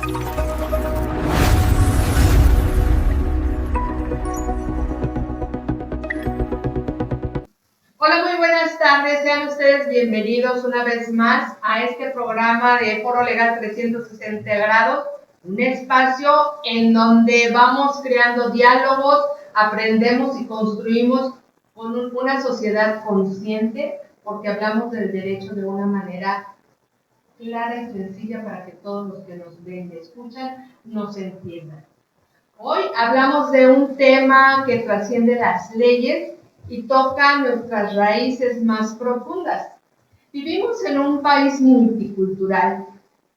Hola, muy buenas tardes. Sean ustedes bienvenidos una vez más a este programa de Foro Legal 360 grados, un espacio en donde vamos creando diálogos, aprendemos y construimos una sociedad consciente, porque hablamos del derecho de una manera clara y sencilla para que todos los que nos ven y escuchan nos entiendan. Hoy hablamos de un tema que trasciende las leyes y toca nuestras raíces más profundas. Vivimos en un país multicultural,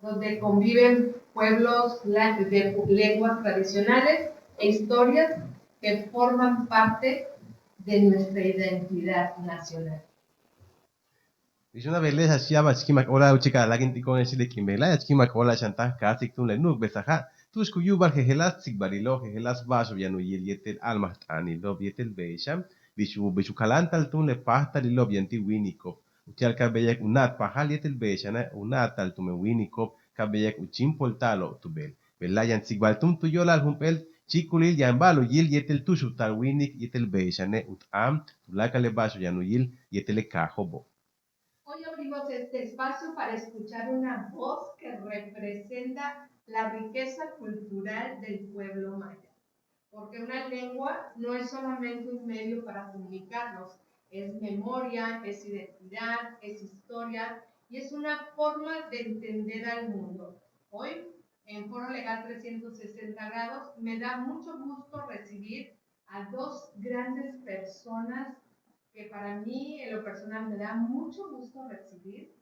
donde conviven pueblos de lenguas tradicionales e historias que forman parte de nuestra identidad nacional. Ishuna beleza shiaba chikimak ola uchika lagin tikon shile kimbela chikimak ola shanta kasik tun lenuk besaha tush kuyubar hehelas sikbarilo hehelas baso yanu yetel almas tani lob yetel beisham bishu kalantal tun le pasta li lob yanti winikop utial kabeyek unat pahal yetel beishana unat tal tume winikop kabeyek uchimpol talo tubel belayan sikbal tum tuyolal humpel chikulil yambalo yil yetel tushu tal winik yetel beishane utam tulakale baso yanu yil yetel kajobo. Hoy abrimos este espacio para escuchar una voz que representa la riqueza cultural del pueblo maya. Porque una lengua no es solamente un medio para comunicarnos, es memoria, es identidad, es historia y es una forma de entender al mundo. Hoy, en Foro Legal 360 grados, me da mucho gusto recibir a dos grandes personas que para mí, en lo personal, me da mucho gusto recibir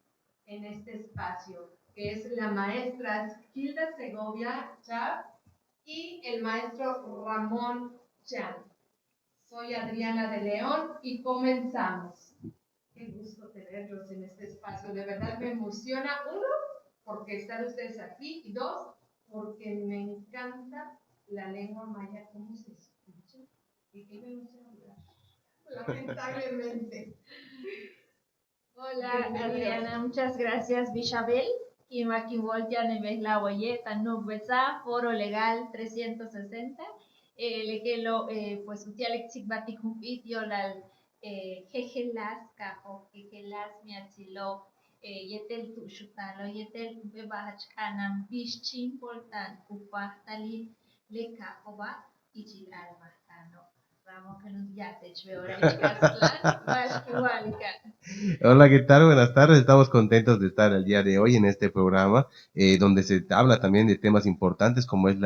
en este espacio, que es la maestra Hilda Segovia Chap y el maestro Ramón Chan. Soy Adriana de León y comenzamos. Qué gusto tenerlos en este espacio. De verdad me emociona, uno, porque están ustedes aquí, y dos, porque me encanta la lengua maya, cómo se escucha y qué me gusta hablar. Lamentablemente. Hola Adriana, muchas gracias Bishabel. Y Maquibol ya neves la boyeta no besa Foro Legal 360. Le que lo pues utialek sigbatik humpit yolal jejelas kajo jejelas miachilo yetel tu shutalo yetel bebahach kanam bishchin poltan upahtali le kajoba ichilal mahtano. Vamos que nos ya te chveora ichkaslan bashkiwalika. Hola, ¿qué tal? Buenas tardes. Estamos contentos de estar el día de hoy en este programa, donde se habla también de temas importantes como es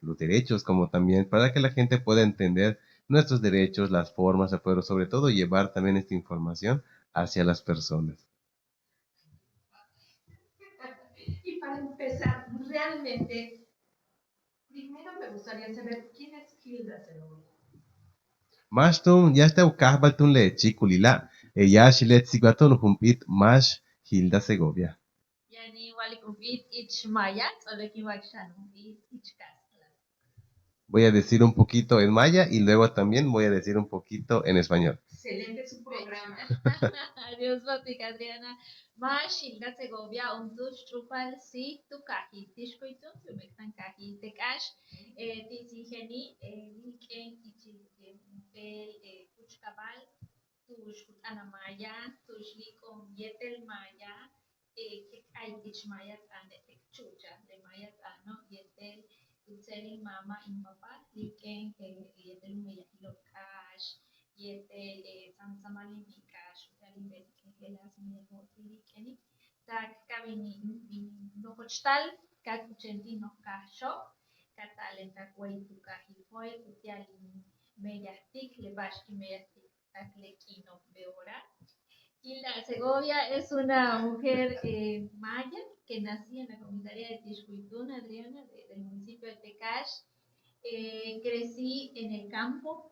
los derechos, como también para que la gente pueda entender nuestros derechos, las formas, pero sobre todo llevar también esta información hacia las personas. Y para empezar, realmente, primero me gustaría saber quién es Hilda Segovia. Mashtum, ya está ukahbaltun le chikulila, ya shilet sigbatun humpit mash Hilda Segovia. Yani walikupit ich mayat o le kiwakshan ich kasla. Voy a decir un poquito en maya y luego también voy a decir un poquito en español. Excelente su programa. Adiós, Patica Adriana. Más Hilda Segovia, un tus trupal si tu kaji, tishkoitun, tu mektan kaji, te cash, tisigeni, liken, el kuchkabal, tush anamaya, tush likom yetel maya, que hay ichmaya tane, chucha, de maya tano, yetel, tutseli mama y papá, liken, yetel meyahilo cash. Yete samsamali bikash utali ke las mego tilikeni tak kabini no hochtal kakuchenti no kasho katalen takwai tu kahilfoe utiali meyastik le bashki meyastik taklekino beora. Hilda Segovia es una mujer maya que nació en la comisaría de Tishkuitún, Adriana, del municipio de Tecash. Crecí en el campo.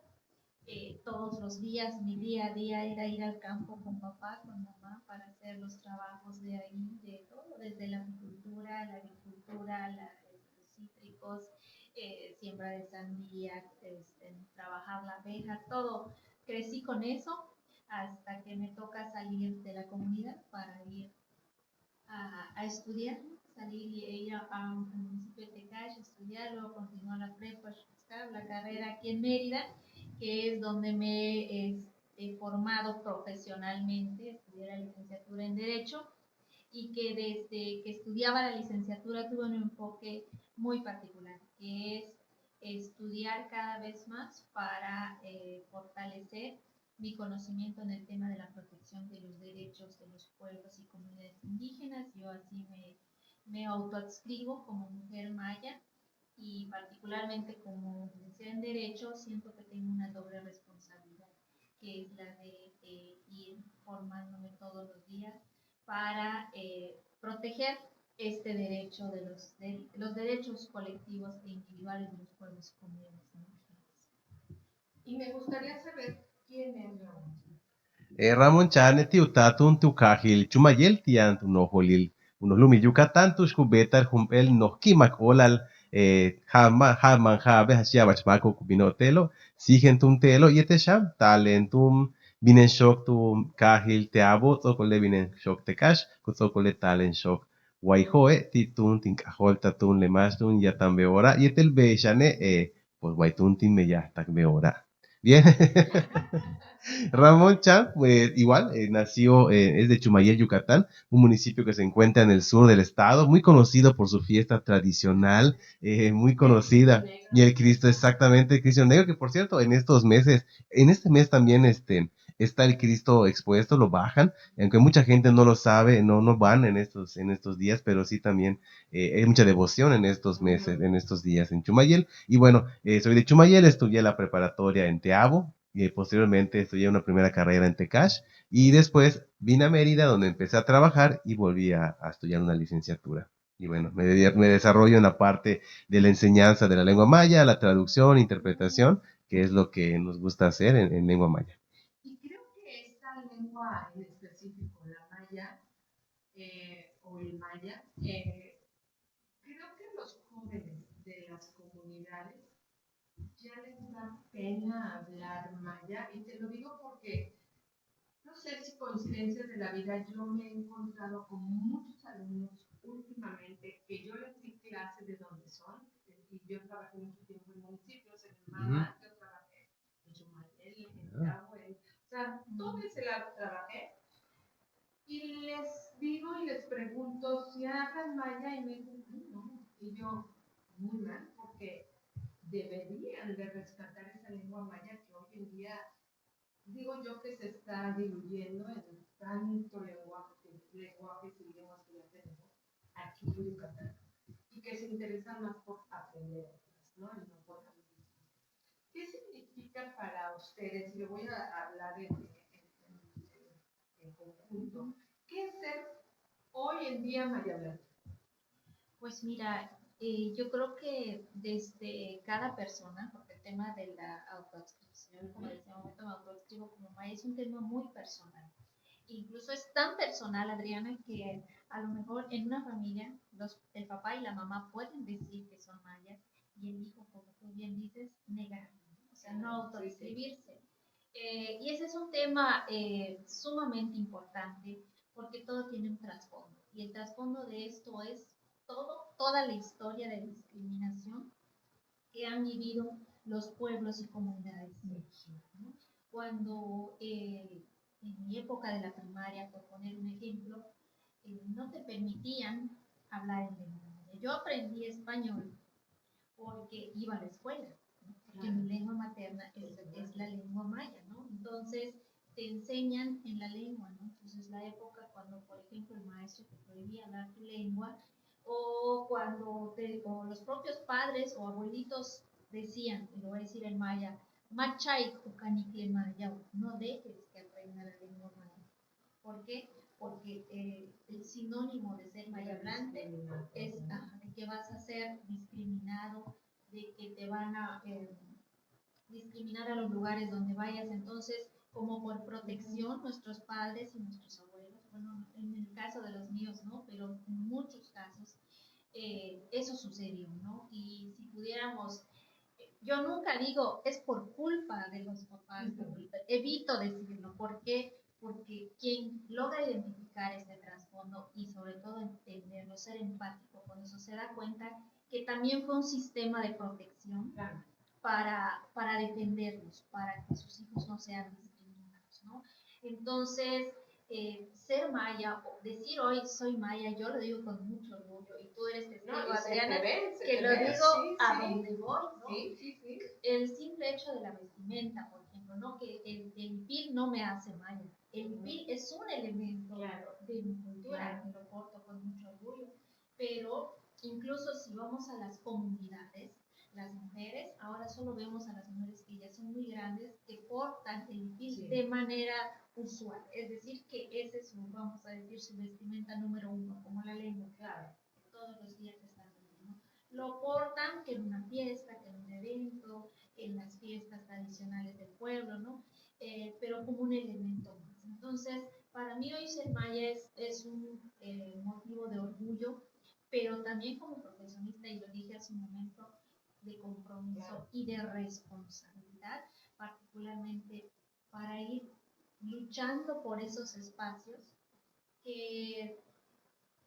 Todos los días, mi día a día era ir al campo con papá, con mamá, para hacer los trabajos de ahí, de todo, desde la apicultura, la agricultura, los cítricos, siembra de sandía, trabajar la abeja, todo. Crecí con eso hasta que me toca salir de la comunidad para ir a estudiar, salir y ir al municipio de mundial, luego continuó la prepa, la carrera aquí en Mérida, que es donde me he formado profesionalmente, estudié la licenciatura en Derecho y que desde que estudiaba la licenciatura tuve un enfoque muy particular, que es estudiar cada vez más para fortalecer mi conocimiento en el tema de la protección de los derechos de los pueblos y comunidades indígenas. Yo así me autoadscribo como mujer maya y particularmente como licenciada en Derecho siento que tengo una doble responsabilidad, que es la de ir formándome todos los días para proteger este derecho de los derechos colectivos e individuales de los pueblos y comunidades indígenas. Y me gustaría saber quién es Ramón. Ramon Chane ti utatun tu kahil chumayel tian tu noholil unos lumi Yucatán tus kubetar el no kimak olal haman habe hasia bachmako kubinotelo sigen tum telo yetesham talentum binen shok tu kahil teabo tokole binen shok tekash kutokole talen shok waihoe titun tinkahol tatun lemastun yatan beora yetel beishane pues waitun tin meyahtak beora. Bien. Ramón Chan, pues igual, nació, es de Chumayel, Yucatán, un municipio que se encuentra en el sur del estado, muy conocido por su fiesta tradicional, muy conocida. Y el Cristo, exactamente, el Cristo Negro, que por cierto, en estos meses, en este mes también, está el Cristo expuesto, lo bajan, aunque mucha gente no lo sabe, no van en estos días, pero sí también hay mucha devoción en estos meses, en estos días en Chumayel. Y bueno, soy de Chumayel, estudié la preparatoria en Teabo, y posteriormente estudié una primera carrera en Tecash y después vine a Mérida donde empecé a trabajar y volví a estudiar una licenciatura. Y bueno, me desarrollo en la parte de la enseñanza de la lengua maya, la traducción, interpretación, que es lo que nos gusta hacer en lengua maya. Y creo que esta lengua en específico, la maya o el maya, creo que los jóvenes de las comunidades ya les da pena hablar maya, y te lo digo porque no sé si coincidencias de la vida, yo me he encontrado con muchos alumnos últimamente que yo les di clase de dónde son, y yo trabajé mucho tiempo en municipios, en el Mama, yo trabajé en Chumayel, en Yahweh, o sea, todo ese lado trabajé, y les digo y les pregunto si hablan maya, y me dicen, no, y yo, muy mal, porque deberían de rescatar esa lengua maya que hoy en día, digo yo, que se está diluyendo en tanto lenguaje y idiomas que ya tenemos aquí en Yucatán, y que se interesan más por aprender otras, ¿no? Y no por la misma. ¿Qué significa para ustedes? Y lo voy a hablar en conjunto. ¿Qué es ser hoy en día mayablante? Pues mira, yo creo que desde cada persona, porque el tema de la autoadscripción, como decía, momento me autoadscribo como maya, es un tema muy personal. Incluso es tan personal, Adriana, que a lo mejor en una familia el papá y la mamá pueden decir que son mayas y el hijo, como tú bien dices, negar, o sea, no autoadscribirse. Y ese es un tema sumamente importante porque todo tiene un trasfondo. Y el trasfondo de esto es toda la historia de discriminación que han vivido los pueblos y comunidades indígenas, ¿no? Cuando en mi época de la primaria, por poner un ejemplo, no te permitían hablar en lengua maya. Yo aprendí español porque iba a la escuela, ¿no? Porque mi lengua materna es la lengua maya, ¿no? Entonces te enseñan en la lengua, ¿no? Entonces la época cuando, por ejemplo, el maestro te prohibía hablar tu lengua, o cuando o los propios padres o abuelitos decían, y lo voy a decir en maya, machay kukanikle maya, no dejes que aprenda la lengua maya. ¿Por qué? Porque el sinónimo de ser mayablante es de que vas a ser discriminado, de que te van a discriminar a los lugares donde vayas. Entonces, como por protección, nuestros padres y nuestros abuelos, bueno, en el caso de los míos, ¿no? Pero en muchos casos, eso sucedió, ¿no? Y si pudiéramos, yo nunca digo, es por culpa de los papás, evito decirlo, ¿por qué? Porque quien logra identificar este trasfondo y sobre todo entenderlo, ser empático con eso, se da cuenta que también fue un sistema de protección Claro. para defenderlos, para que sus hijos no sean discriminados, ¿no? Entonces, ser maya, o decir hoy soy maya, yo lo digo con mucho orgullo, y tú eres testigo, No, y se Adriana, te ve, se que te lo ve, digo sí, a sí. donde voy, ¿no? Sí. El simple hecho de la vestimenta, por ejemplo, ¿no? Que el hipil no me hace maya. El hipil es un elemento Claro. de mi cultura, Claro. que lo porto con mucho orgullo. Pero incluso si vamos a las comunidades, las mujeres, ahora solo vemos a las mujeres que ya son muy grandes que portan el hipil Sí. de manera usual. Es decir, que ese es su, vamos a decir, su vestimenta número uno, como la lengua. Claro. Todos los días están ¿no? Lo portan que en una fiesta, que en un evento, en las fiestas tradicionales del pueblo, ¿no? Pero como un elemento más. Entonces, para mí hoy ser maya es un motivo de orgullo, pero también como profesionista, y lo dije hace un momento, de compromiso Claro. y de responsabilidad, particularmente para ir luchando por esos espacios que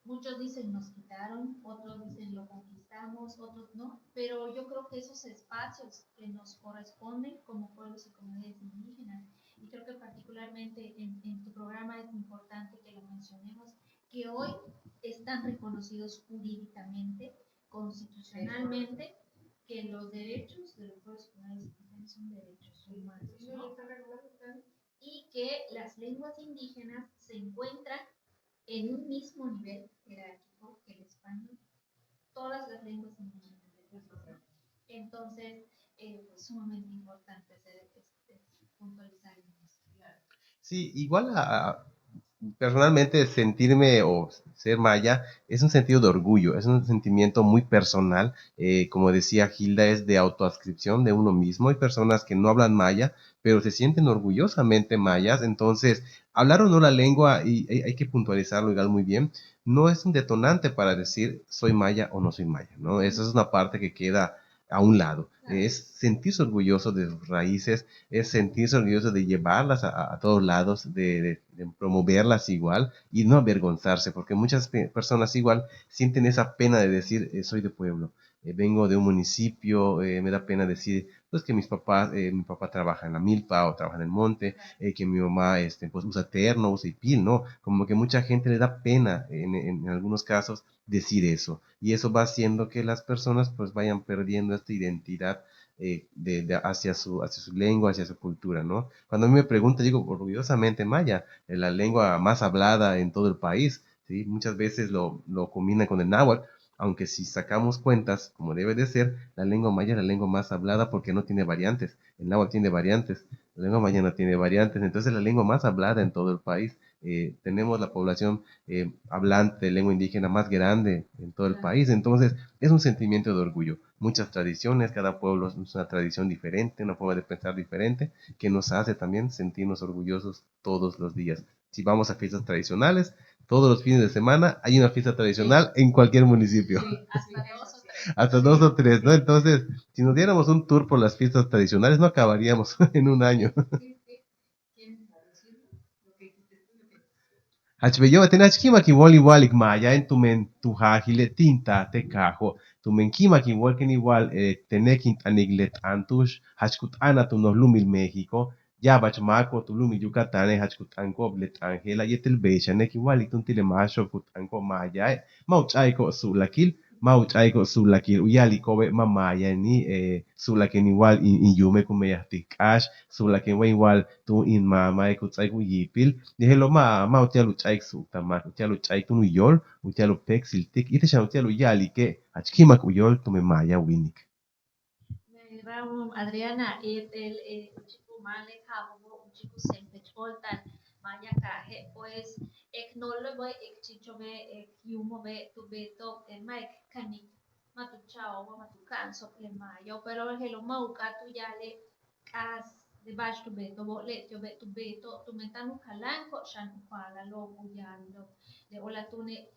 muchos dicen nos quitaron, otros dicen lo conquistamos, otros no, pero yo creo que esos espacios que nos corresponden como pueblos y comunidades indígenas, y creo que particularmente en tu programa es importante que lo mencionemos, que hoy están reconocidos jurídicamente, constitucionalmente, que los derechos de los pueblos y comunidades indígenas son derechos humanos, ¿no? Y que las lenguas indígenas se encuentran en un mismo nivel jerárquico que el español, todas las lenguas indígenas del mundo. Entonces, pues sumamente importante puntualizar en eso. Sí, igual personalmente sentirme o ser maya es un sentido de orgullo, es un sentimiento muy personal, como decía Hilda, es de autoascripción de uno mismo. Hay personas que no hablan maya, pero se sienten orgullosamente mayas, entonces hablar o no la lengua, y hay que puntualizarlo igual muy bien, no es un detonante para decir soy maya o no soy maya, ¿no? Esa es una parte que queda a un lado. Es sentirse orgulloso de sus raíces, es sentirse orgulloso de llevarlas a todos lados, de promoverlas igual y no avergonzarse, porque muchas personas igual sienten esa pena de decir, soy de pueblo, vengo de un municipio, me da pena decir, pues que mi papá trabaja en la milpa o trabaja en el monte, que mi mamá pues usa terno, usa hipil, ¿no? Como que mucha gente le da pena en algunos casos decir eso, y eso va haciendo que las personas pues vayan perdiendo esta identidad hacia su lengua, hacia su cultura, ¿no? Cuando a mí me preguntan, digo orgullosamente maya, la lengua más hablada en todo el país, ¿sí? Muchas veces lo combinan con el náhuatl, aunque si sacamos cuentas, como debe de ser, la lengua maya es la lengua más hablada porque no tiene variantes. El náhuatl tiene variantes, la lengua maya no tiene variantes, entonces es la lengua más hablada en todo el país. Tenemos la población hablante de lengua indígena más grande en todo el país, entonces es un sentimiento de orgullo. Muchas tradiciones, cada pueblo es una tradición diferente, una forma de pensar diferente, que nos hace también sentirnos orgullosos todos los días. Si vamos a fiestas tradicionales, todos los fines de semana hay una fiesta tradicional en cualquier municipio. Sí, hasta dos o tres. Hasta dos o tres, ¿no? Entonces, si nos diéramos un tour por las fiestas tradicionales, no acabaríamos en un año. Hachbello, tenach kima ki wali walik maya en tumen tu hajile tinta te cajo. Tumen kima ki walken igual tenekin aniglet antush hachkut ana tu nos lumil México. Ya bachmaco tu lumi Yucatán hachkut anko blet angela yetel becha neki wali tuntile macho kut anko maya. Mauchaiko su lakil. Mauchaiko su lakil uyali kobe mamaya ni su laken igual in yume kumeya tikash su laken igual tu in mama kutsaiku yipil. Dije ma utialu chaik su tamak, utialu chaik tu uyol, utialu pexil tik, ite shan utialu yali que achkimak uyol tume maya winik. Ramon, Adriana, el chico male cabo, un chico sempre choltan, maya caje, pues, no lo voy, chicho ve, yumo ve, tu beto, maik canik, matu chao, matu canso, mayo, pero el lo mauca tu yale, as, debaixo do beto, le, tu beto, tu metano calanco, shan upala, lo, uyalo, de ola tune,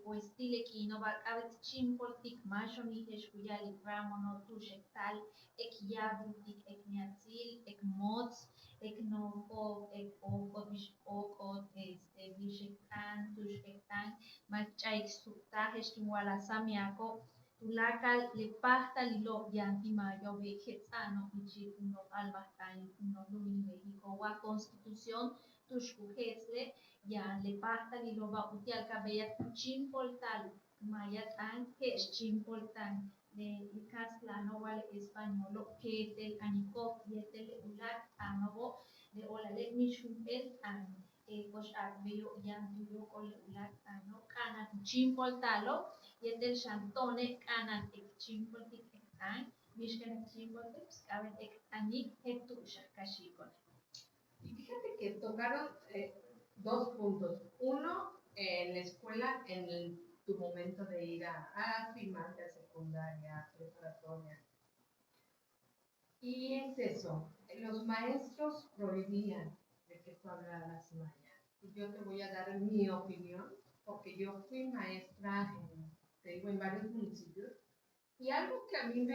pues dile que no va a ver chimpol tik macho ni escuyali ramo no tu tal ek yabru tik ek miatzil ek mots Eknoko, Ekoko, Bishoko, Bishektan, Tushektan, Machaik Sukta, Heshtimuala Samiako, Tulakal, Lepasta, Lilo, Yantima, Yobe, Hetsano, Ichi, Uno, Albastan, Uno, Lumi, México, Wa Constitución, Tushku, Hetzle, Yan, Lepasta, Lilo, Ba, Utial, Cabella, Chimpoltal, Mayatan, Hesh, Chimpoltan, de Caslano, Wal, Español, Ketel, Anikop, Yetel, Ulat, Anobo, de Olale, Mishum, El, An, Posh, Arbeo, Yan, Tuyo, Ol, Ulat, Ano, Kana, Chimpoltalo, Yetel, Shantone, Kana, Chimpoltik, An, Mishkan, Chimpoltik, Skabetek, Anik, Hetu, Shakashikon. Y fíjate que tocaron dos puntos. Uno, en la escuela, tu momento de ir a primaria, secundaria, preparatoria. Y es eso, los maestros prohibían de que tú hablaras maya. Y yo te voy a dar mi opinión, porque yo fui maestra, te digo, en varios municipios. Y algo que a mí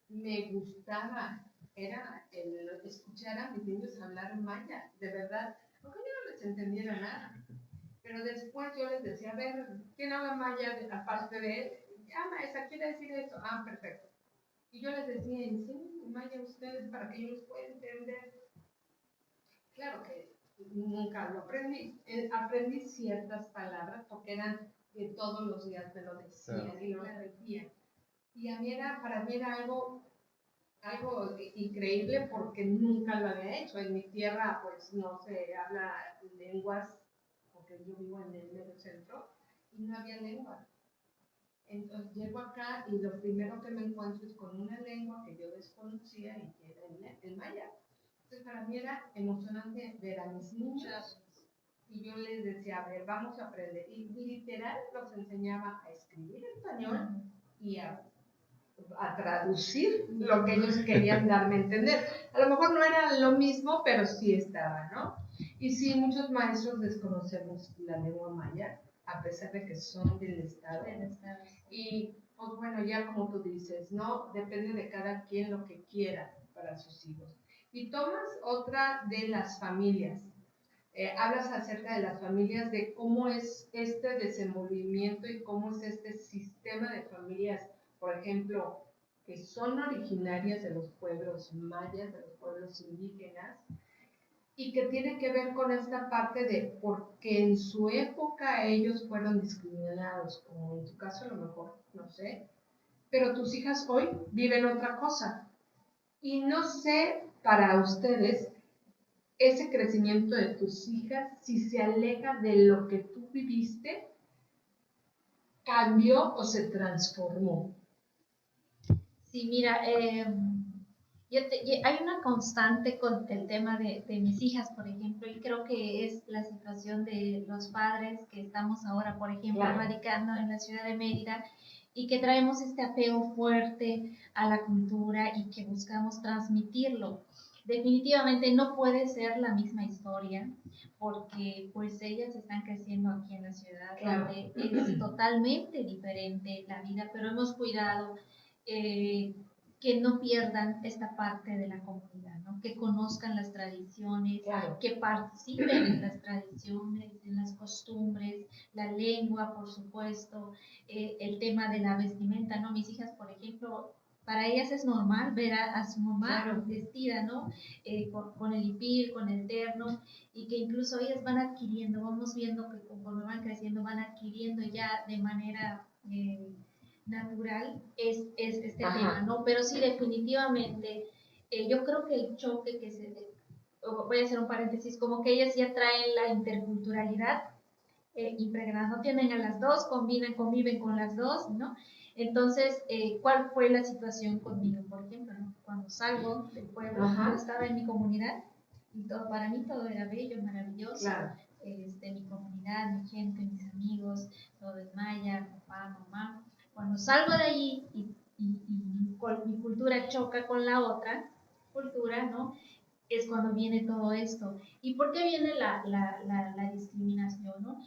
me gustaba era el escuchar a mis niños hablar maya, de verdad, aunque yo no les entendiera nada. Pero después yo les decía, a ver, ¿quién habla maya aparte de él? Ah, maestra, quiere decir esto. Ah, perfecto. Y yo les decía, enseñen maya a ustedes para que yo los pueda entender. Claro que nunca lo aprendí. Aprendí ciertas palabras porque eran que todos los días me lo decían y lo repetían. Y para mí era algo increíble porque nunca lo había hecho. En mi tierra pues no se habla lenguas, porque yo vivo en el medio centro, y no había lengua. Entonces llego acá y lo primero que me encuentro es con una lengua que yo desconocía y que era el maya. Entonces para mí era emocionante ver a mis niños y yo les decía, a ver, vamos a aprender. Y literal los enseñaba a escribir español y a traducir lo que ellos querían darme a entender. A lo mejor no era lo mismo, pero sí estaba, ¿no? Y sí, muchos maestros desconocemos la lengua maya, a pesar de que son del estado. Y pues bueno, ya como tú dices, ¿no? Depende de cada quien lo que quiera para sus hijos. Y tomas otra de las familias. Hablas acerca de las familias, de cómo es este desenvolvimiento y cómo es este sistema de familias, por ejemplo, que son originarias de los pueblos mayas, de los pueblos indígenas, y que tiene que ver con esta parte de porque en su época ellos fueron discriminados, como en tu caso a lo mejor, no sé, pero tus hijas hoy viven otra cosa. Y no sé para ustedes ese crecimiento de tus hijas, si se aleja de lo que tú viviste, cambió o se transformó. Sí, mira, hay una constante con el tema de mis hijas, por ejemplo, y creo que es la situación de los padres que estamos ahora, por ejemplo, radicando en la ciudad de Mérida y que traemos este apego fuerte a la cultura y que buscamos transmitirlo. Definitivamente no puede ser la misma historia porque pues ellas están creciendo aquí en la ciudad donde es totalmente diferente la vida, pero hemos cuidado que no pierdan esta parte de la comunidad, ¿no? Que conozcan las tradiciones, que participen en las tradiciones, en las costumbres, la lengua, por supuesto, el tema de la vestimenta, ¿no? Mis hijas, por ejemplo, para ellas es normal ver a su mamá vestida, ¿no? Con el hipil, con el terno, y que incluso ellas van adquiriendo, vamos viendo que conforme van creciendo, van adquiriendo ya de manera natural es este tema, ¿no? Pero sí, definitivamente, yo creo que el choque voy a hacer un paréntesis, como que ellas ya traen la interculturalidad impregnada, no tienen a las dos, conviven con las dos, ¿no? Entonces, ¿cuál fue la situación conmigo, por ejemplo, ¿no? Cuando salgo del pueblo, yo estaba en mi comunidad y para mí todo era bello, maravilloso. Mi comunidad, mi gente, mis amigos, todo es maya, papá, mamá. Cuando salgo de allí y mi cultura choca con la otra cultura, ¿no? Es cuando viene todo esto. ¿Y por qué viene la discriminación, no?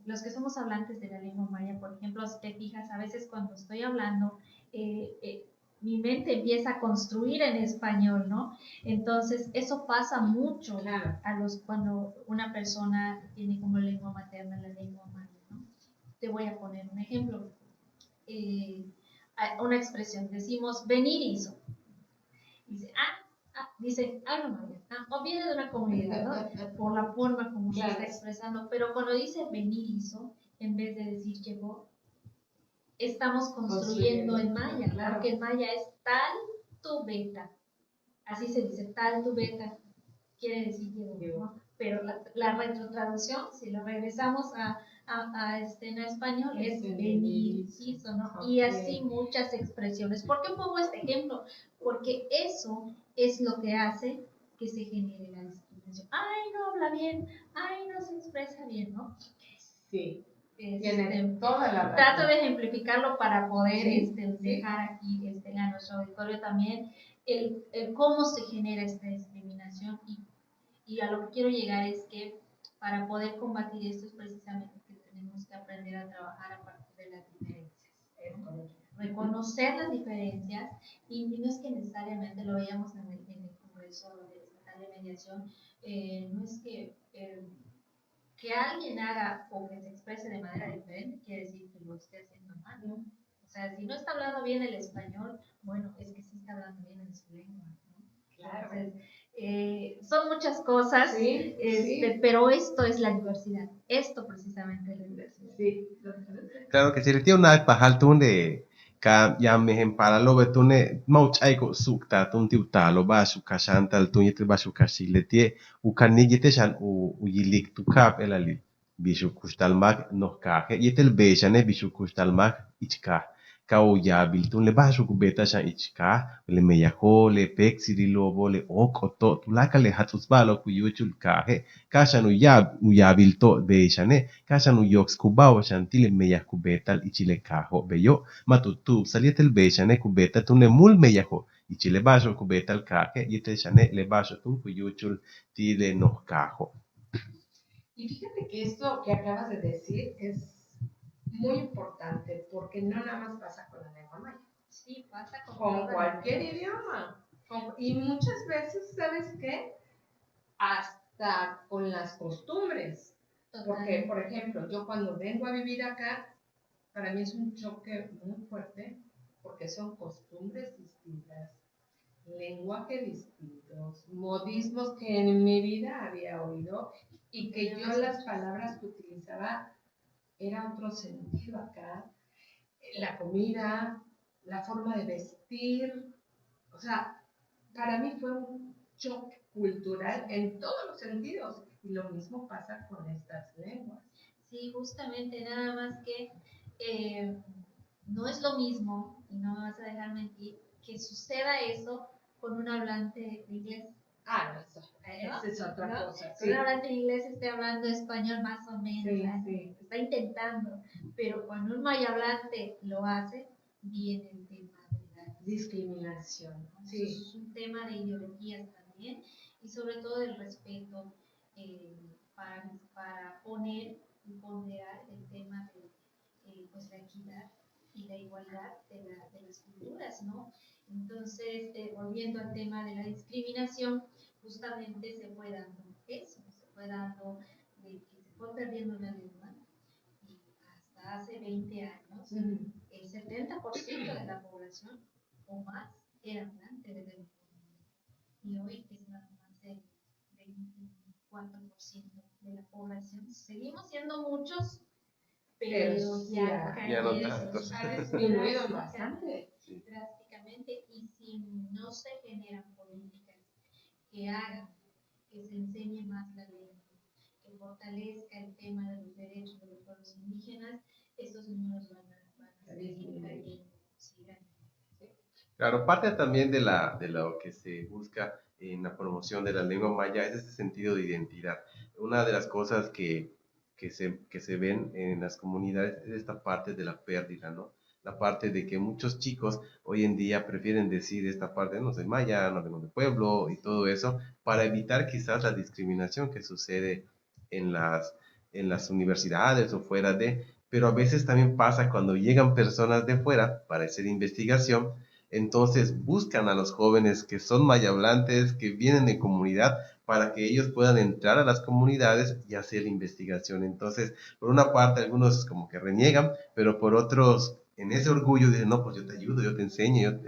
Los que somos hablantes de la lengua maya, por ejemplo, si te fijas, a veces cuando estoy hablando, mi mente empieza a construir en español, ¿no? Entonces, eso pasa mucho Claro. cuando una persona tiene como lengua materna la lengua madre, ¿no? Te voy a poner un ejemplo. Una expresión, decimos venir hizo. Dice, no, María, o viene de una comunidad, ¿no? Por la forma como se está expresando, pero cuando dice venir hizo, en vez de decir llegó, estamos construyendo en maya, porque en maya es tal tu beta, así se dice, tal tu beta, quiere decir llegó, ¿no? Pero la retrotraducción, si lo regresamos a español, es venir hizo, ¿no? Y así muchas expresiones. ¿Por qué pongo este ejemplo? Porque eso es lo que hace que se genere la discriminación. Ay, no habla bien, ay, no se expresa bien, ¿no? Sí. Tiene toda la razón. Trato de ejemplificarlo para poder sí. dejar aquí a nuestro auditorio también el cómo se genera esta discriminación y a lo que quiero llegar es que para poder combatir esto es precisamente que tenemos que aprender a trabajar a partir de las diferencias, ¿no? Reconocer las diferencias y no es que necesariamente lo veíamos en el Congreso Estatal de Mediación, no es que alguien haga o que se exprese de manera diferente quiere decir que lo esté haciendo mal, ¿no? O sea, si no está hablando bien el español, bueno, es que sí está hablando bien en su lengua, ¿no? Claro. Entonces, son muchas cosas, pero esto es la diversidad. Esto precisamente es la diversidad. Sí. Claro que si le tiene una pajal tunde ka ya mehen para lo betune mauch aiko sukta tun tiuta lo ba su kasanta al tunye ba su kasile tie u kanigite shan u yilik tu kap elali bisu kustalmak no kaje yetel bejane bisu kustalmak ichka ka u ya biltun le ba su kubeta shan ichka le meyajo le pexiri lobo le okoto tulaka le hatsus balo ku yuchul kaje kashan u ya bilto bejane kashan u yoks kubao shan tile meyah kubetal ichile kajo beyo matutu salietel bejane kubeta tune mul meyajo ichile baso kubetal kaje yetel shane le baso tun kuyuchul tile no kajo. Y fíjate que esto que acabas de decir es muy importante porque no nada más pasa con la lengua maya. Sí, pasa con cualquier idioma. Y muchas veces, ¿sabes qué? Hasta con las costumbres. Porque, por ejemplo, yo cuando vengo a vivir acá, para mí es un choque muy fuerte porque son costumbres distintas, lenguaje distintos, modismos que en mi vida había oído y que yo las palabras que utilizaba era otro sentido acá. La comida, la forma de vestir, o sea, para mí fue un choque cultural en todos los sentidos. Y lo mismo pasa con estas lenguas. Sí, justamente, nada más que no es lo mismo, y no me vas a dejar mentir, que suceda eso con un hablante de inglés. No, esa es otra cosa. Sí. Un hablante de inglés esté hablando español más o menos, está intentando, pero cuando un maya hablante lo hace, viene el tema de la discriminación. Sí. Es un tema de ideologías también y sobre todo del respeto para poner y ponderar el tema de pues la equidad y la igualdad de las culturas, ¿no? Entonces, volviendo al tema de la discriminación, justamente se fue dando eso, se fue dando de que se fue perdiendo la lengua y hasta hace 20 años, el 70% de la población o más era hablante de la lengua y hoy es nada más del 24% de la población. Seguimos siendo muchos, pero ya no tantos. Ha disminuido bastante. Drásticamente, y si no se generan políticas que hagan que se enseñe más la lengua, que fortalezca el tema de los derechos de los pueblos indígenas, estos números van a seguir cayendo. Claro, parte también de lo que se busca en la promoción de la lengua maya es ese sentido de identidad. Una de las cosas que se ven en las comunidades es esta parte de la pérdida, ¿no? La parte de que muchos chicos hoy en día prefieren decir esta parte, no soy maya, no vengo de pueblo y todo eso, para evitar quizás la discriminación que sucede en las universidades o fuera de, pero a veces también pasa cuando llegan personas de fuera para hacer investigación, Entonces buscan a los jóvenes que son maya hablantes, que vienen de comunidad, para que ellos puedan entrar a las comunidades y hacer investigación. Entonces, por una parte, algunos como que reniegan, pero por otros, en ese orgullo dicen, no, pues yo te ayudo, yo te enseño,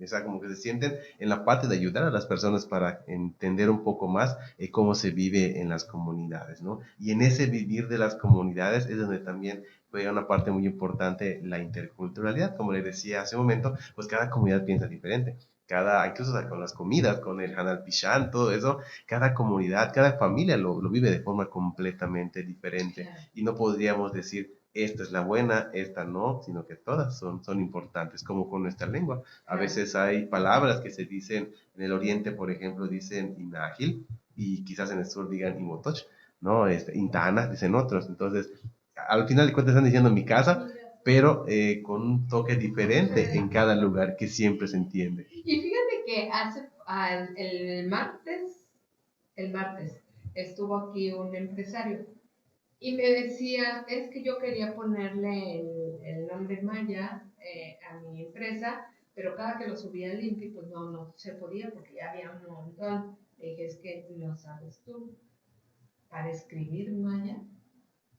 o sea, como que se sienten en la parte de ayudar a las personas para entender un poco más cómo se vive en las comunidades, ¿no? Y en ese vivir de las comunidades es donde también juega una parte muy importante la interculturalidad. Como les decía hace un momento, pues cada comunidad piensa diferente. Incluso con las comidas, con el Hanal Pishan, todo eso, cada comunidad, cada familia lo vive de forma completamente diferente. Claro. Y no podríamos decir, esta es la buena, esta no, sino que todas son importantes, como con nuestra lengua. A Claro. veces hay palabras que se dicen, en el oriente, por ejemplo, dicen inágil, y quizás en el sur digan imotoch, ¿no? Intana, dicen otros. Entonces, al final de cuentas están diciendo mi casa, pero con un toque diferente en cada lugar que siempre se entiende. Y fíjate que el martes estuvo aquí un empresario y me decía, es que yo quería ponerle el nombre maya a mi empresa, pero cada que lo subía al INPI, pues no se podía porque ya había un montón. Le dije, es que no sabes tú, para escribir maya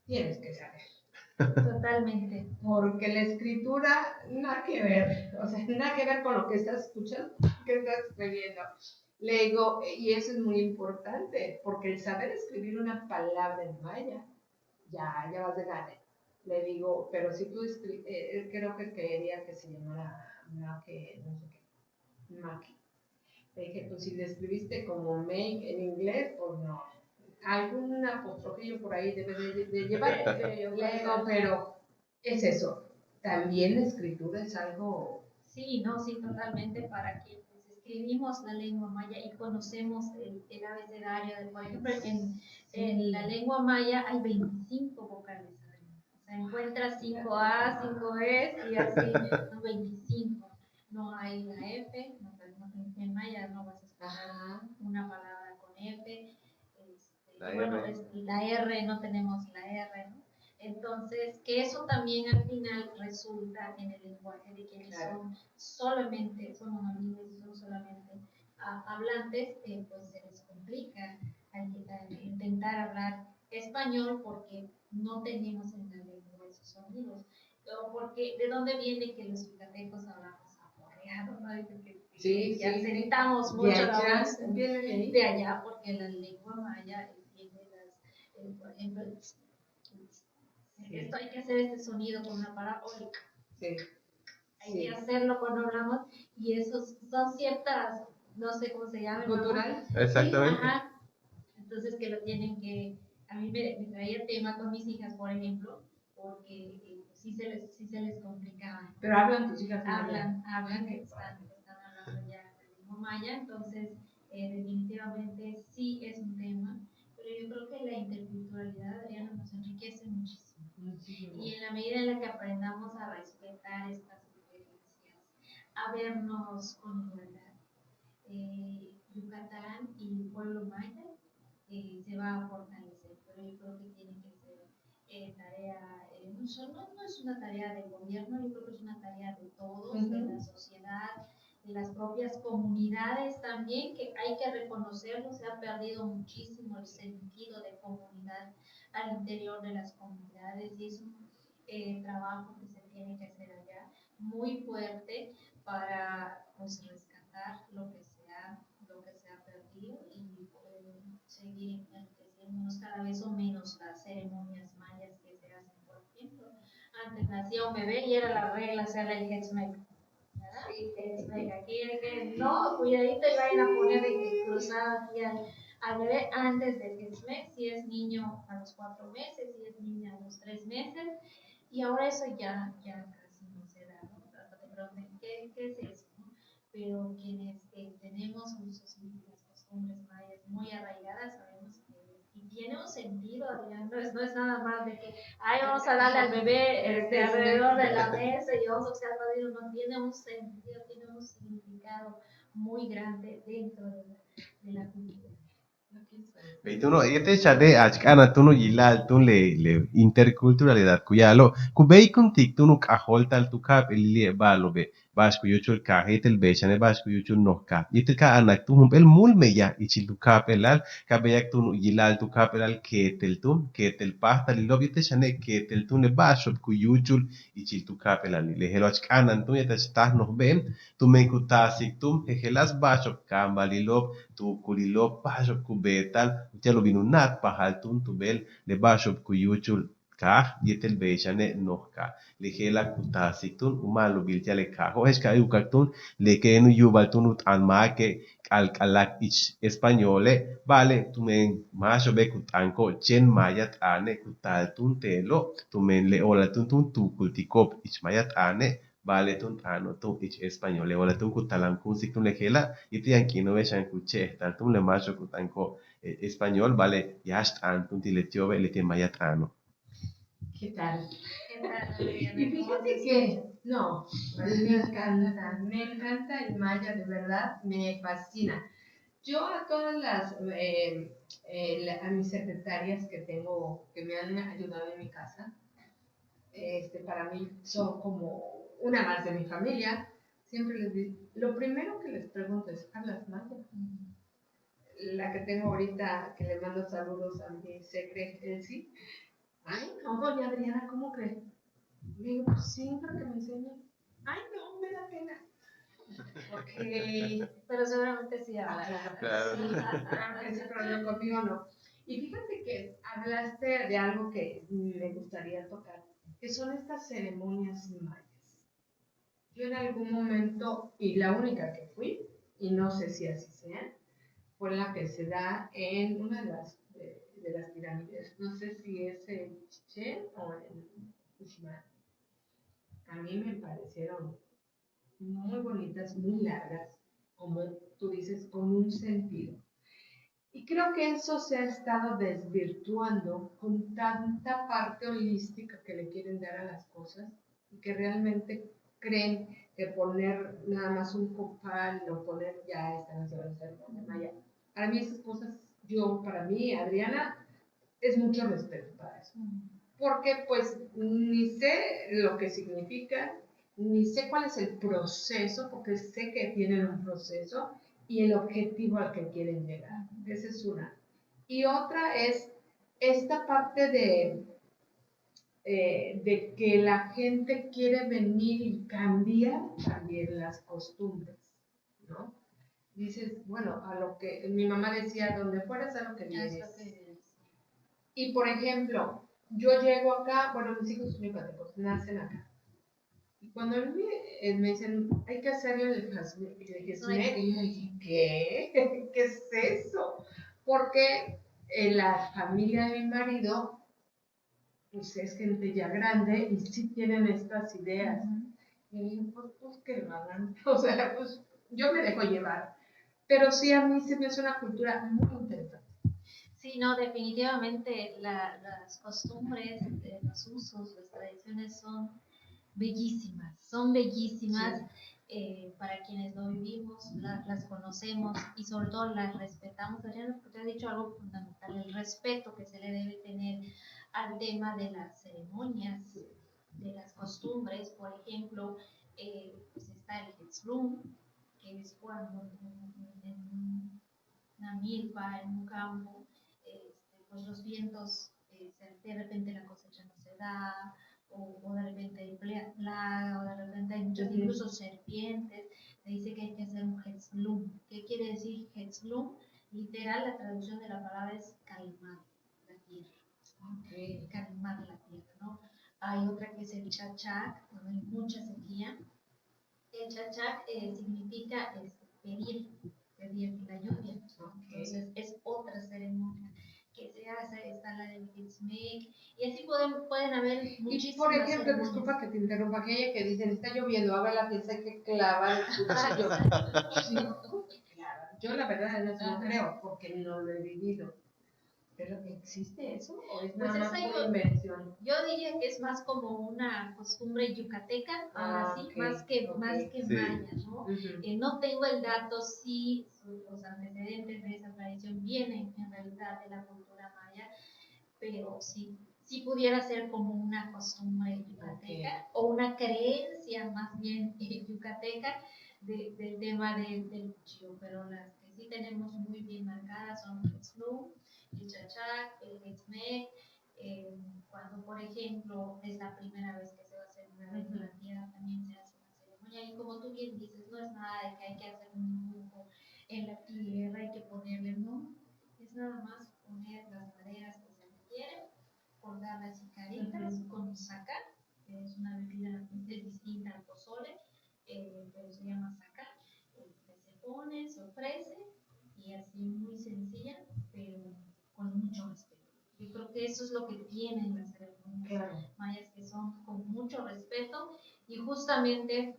tienes que saber. Totalmente. Porque la escritura, nada que ver, o sea, nada que ver con lo que estás escuchando, que estás escribiendo. Le digo, y eso es muy importante, porque el saber escribir una palabra en maya, ya vas de gane. Le digo, pero si tú él creo que quería que se llamara Make, no sé qué, Maki. Le dije, pues si le escribiste como make en inglés, pues no. Algún apostrofillo por ahí debe de llevar. Le digo, pero es eso. También la escritura es algo. Sí, no, sí, totalmente. Para quienes escribimos la lengua maya y conocemos el abecedario, por ejemplo, en la lengua maya hay 25 vocales. O sea, encuentras 5A, 5E y así, ¿no? 25. No hay la F, en maya no vas a escuchar una palabra con F. La Y bueno, R. la R, no tenemos la R, ¿no? Entonces, que eso también al final resulta en el lenguaje de quienes son monolingües y son solamente hablantes, pues se les complica al intentar hablar español porque no tenemos en la lengua esos sonidos. O porque, ¿de dónde viene que los yucatecos hablamos aporreado, ¿no? Sí, asentamos mucho la voz de allá, porque la lengua maya tiene por ejemplo, esto hay que hacer este sonido con una palabra, hay que hacerlo cuando hablamos, y esos son ciertas, no sé cómo se llama, cultural. Exactamente. Sí, ajá. Entonces que lo tienen que, a mí me traía tema con mis hijas, por ejemplo, porque sí se les complicaba. Pero hablan tus hijas hablan, están hablando ya la lengua maya, entonces definitivamente sí es un tema, pero yo creo que la interculturalidad, Adriana, nos enriquece muchísimo. Y en la medida en la que aprendamos a respetar estas diferencias, a vernos con igualdad, Yucatán y el pueblo maya se va a fortalecer, pero yo creo que tiene que ser tarea, no es una tarea del gobierno, yo creo que es una tarea de todos, de la sociedad, de las propias comunidades también, que hay que reconocerlo, se ha perdido muchísimo el sentido de comunidad al interior de las comunidades, y es un trabajo que se tiene que hacer allá muy fuerte para pues rescatar lo que se ha perdido y poder seguir enriqueciéndonos. Cada vez son menos las ceremonias mayas que se hacen, por ejemplo. Antes nacía un bebé y era la regla hacerle el Hetzmek. Aquí es que no, cuidadito, y vayan a poner cruzado aquí al bebé antes del Hetzmek, si es niño a los 4 meses, si es niña a los 3 meses, y ahora eso ya casi no se da, ¿no? Te preguntan, ¿qué es eso? ¿No? Pero quienes tenemos usos y las costumbres mayas muy arraigadas, sabemos que y tiene un sentido, Adrián, no es nada más de que, ay, vamos a darle al bebé alrededor de la mesa y vamos a buscar padrino, no, tiene un sentido, tiene un significado muy grande dentro de la cultura. Beituno, este chade achkana tuno yilal tun le interculturalidad kuyalo. Kubeikun tik tunu kahol tal tu kap el balo be. Bash kuyuchul kahet el bechane bash kuyuchul no kap. Yitil ka anak tu el mul meya ichil tu kap elal. Kabeyak tunu yilal tu kap elal ketel pasta li lob yete chane ketel tun le bash kuyuchul ichil tu kap elal. Le helo achkana tun yete stah no ben. Tu men kutasik tum hehelas bash kamba li lob tu kulilo bashop kubetal utelo binunat pahal tun tubel le bashop kuyuchul kah yetel bechane nohka le hela kutasitun umalo biltiale kaho eska yukaktun le kenu yubaltun ut anmake alak ich españole vale tumen masho be kutanko chen mayat ane kutaltun telo tumen le olatun tun tu kultikop ich mayat ane vale tun ano tun ich españole olatun kutalam kun siktun le hela iti yankino beshan kuche tantum le masho kutanko español vale yasht antun tiletiobe le mayat ano. ¿Qué tal? ¿Qué tal, Y Adriana? ¿Cómo fíjate te que, no, me encanta el maya, de verdad, me fascina. Yo a todas a mis secretarias que tengo, que me han ayudado en mi casa, para mí son como una más de mi familia, siempre les digo, lo primero que les pregunto es, ¿hablas maya? La que tengo ahorita, que le mando saludos a mi secre, sí. Ay, no, doña Adriana, ¿cómo crees? Le digo, pues sí, para que me enseñe. Ay, no, me da pena. Ok. Pero seguramente sí hablará. Claro. Sí, claro que sí, pero no, conmigo no. Y fíjate que hablaste de algo que me gustaría tocar, que son estas ceremonias mayas. Yo en algún momento, y la única que fui, y no sé si así sea, fue la que se da en una de las pirámides. No sé si es en Chichén o en Uxmal. A mí me parecieron muy bonitas, muy largas, como tú dices, con un sentido. Y creo que eso se ha estado desvirtuando con tanta parte holística que le quieren dar a las cosas y que realmente creen que poner nada más un copal o poner ya están haciendo de maya. Para mí esas cosas, para mí, Adriana, es mucho respeto para eso. Porque pues ni sé lo que significa, ni sé cuál es el proceso, porque sé que tienen un proceso y el objetivo al que quieren llegar. Esa es una. Y otra es esta parte de que la gente quiere venir y cambiar también las costumbres, ¿no? Dices, bueno, a lo que mi mamá decía, donde fueras a lo que vienes. Y por ejemplo, yo llego acá, bueno, mis hijos son yucatecos, nacen acá. Y cuando me dicen, hay que hacerle el jasmine, y ¿qué? ¿Qué es eso? Porque en la familia de mi marido, pues es gente ya grande y sí tienen estas ideas. Y digo, pues que lo hagan. O sea, pues yo me dejo llevar. Pero sí, a mí se me hace una cultura muy interesante. Sí, no, definitivamente las costumbres, los usos, las tradiciones son bellísimas. Sí. Para quienes lo vivimos, las conocemos y sobre todo las respetamos. Adriana, porque te has dicho algo fundamental, el respeto que se le debe tener al tema de las ceremonias, de las costumbres. Por ejemplo, pues está el Hetzrum, que es cuando en una milpa, en un campo, pues los vientos, de repente la cosecha no se da, o de repente hay plaga, o de repente hay muchas, incluso serpientes. Se dice que hay que hacer un Hetzblum. ¿Qué quiere decir Hetzblum? Literal, la traducción de la palabra es calmar la tierra. Okay. Calmar la tierra, ¿no? Hay otra que es el Chachak, cuando hay mucha sequía. El Chachak significa pedir la lluvia. Okay. Entonces es otra ceremonia que se hace, está la del Kitzmek, y así pueden haber muchísimas. Y por ejemplo, disculpa que te interrumpa, aquella que dicen, está lloviendo, haga la pieza, hay que clavar el cuchillo. Sí, claro. Yo la verdad no creo, porque no lo he vivido. ¿Pero existe eso o es Pues nada más esa una yo- invención? Yo diría que es más como una costumbre yucateca, ahora sí, Ok, más que Sí. maya, ¿no? No tengo el dato si los antecedentes de esa tradición vienen en realidad de la cultura maya, pero sí pudiera ser como una costumbre yucateca o una creencia más bien yucateca del tema del cuchillo, pero las que sí tenemos muy bien marcadas son el Tzlum, el Chachac, el Etzmec, cuando por ejemplo es la primera vez que se va a hacer una vez en la tierra, también se hace una ceremonia y como tú bien dices, no es nada de que hay que hacer un dibujo en la tierra, hay que ponerle, no, es nada más poner las maderas que se requieren, colgar las icaritas con saca, que es una bebida es distinta al pozole, pero se llama saca, que se pone, se ofrece y así muy sencilla, pero con mucho respeto. Yo creo que eso es lo que tienen las ceremonias mayas, que son con mucho respeto y justamente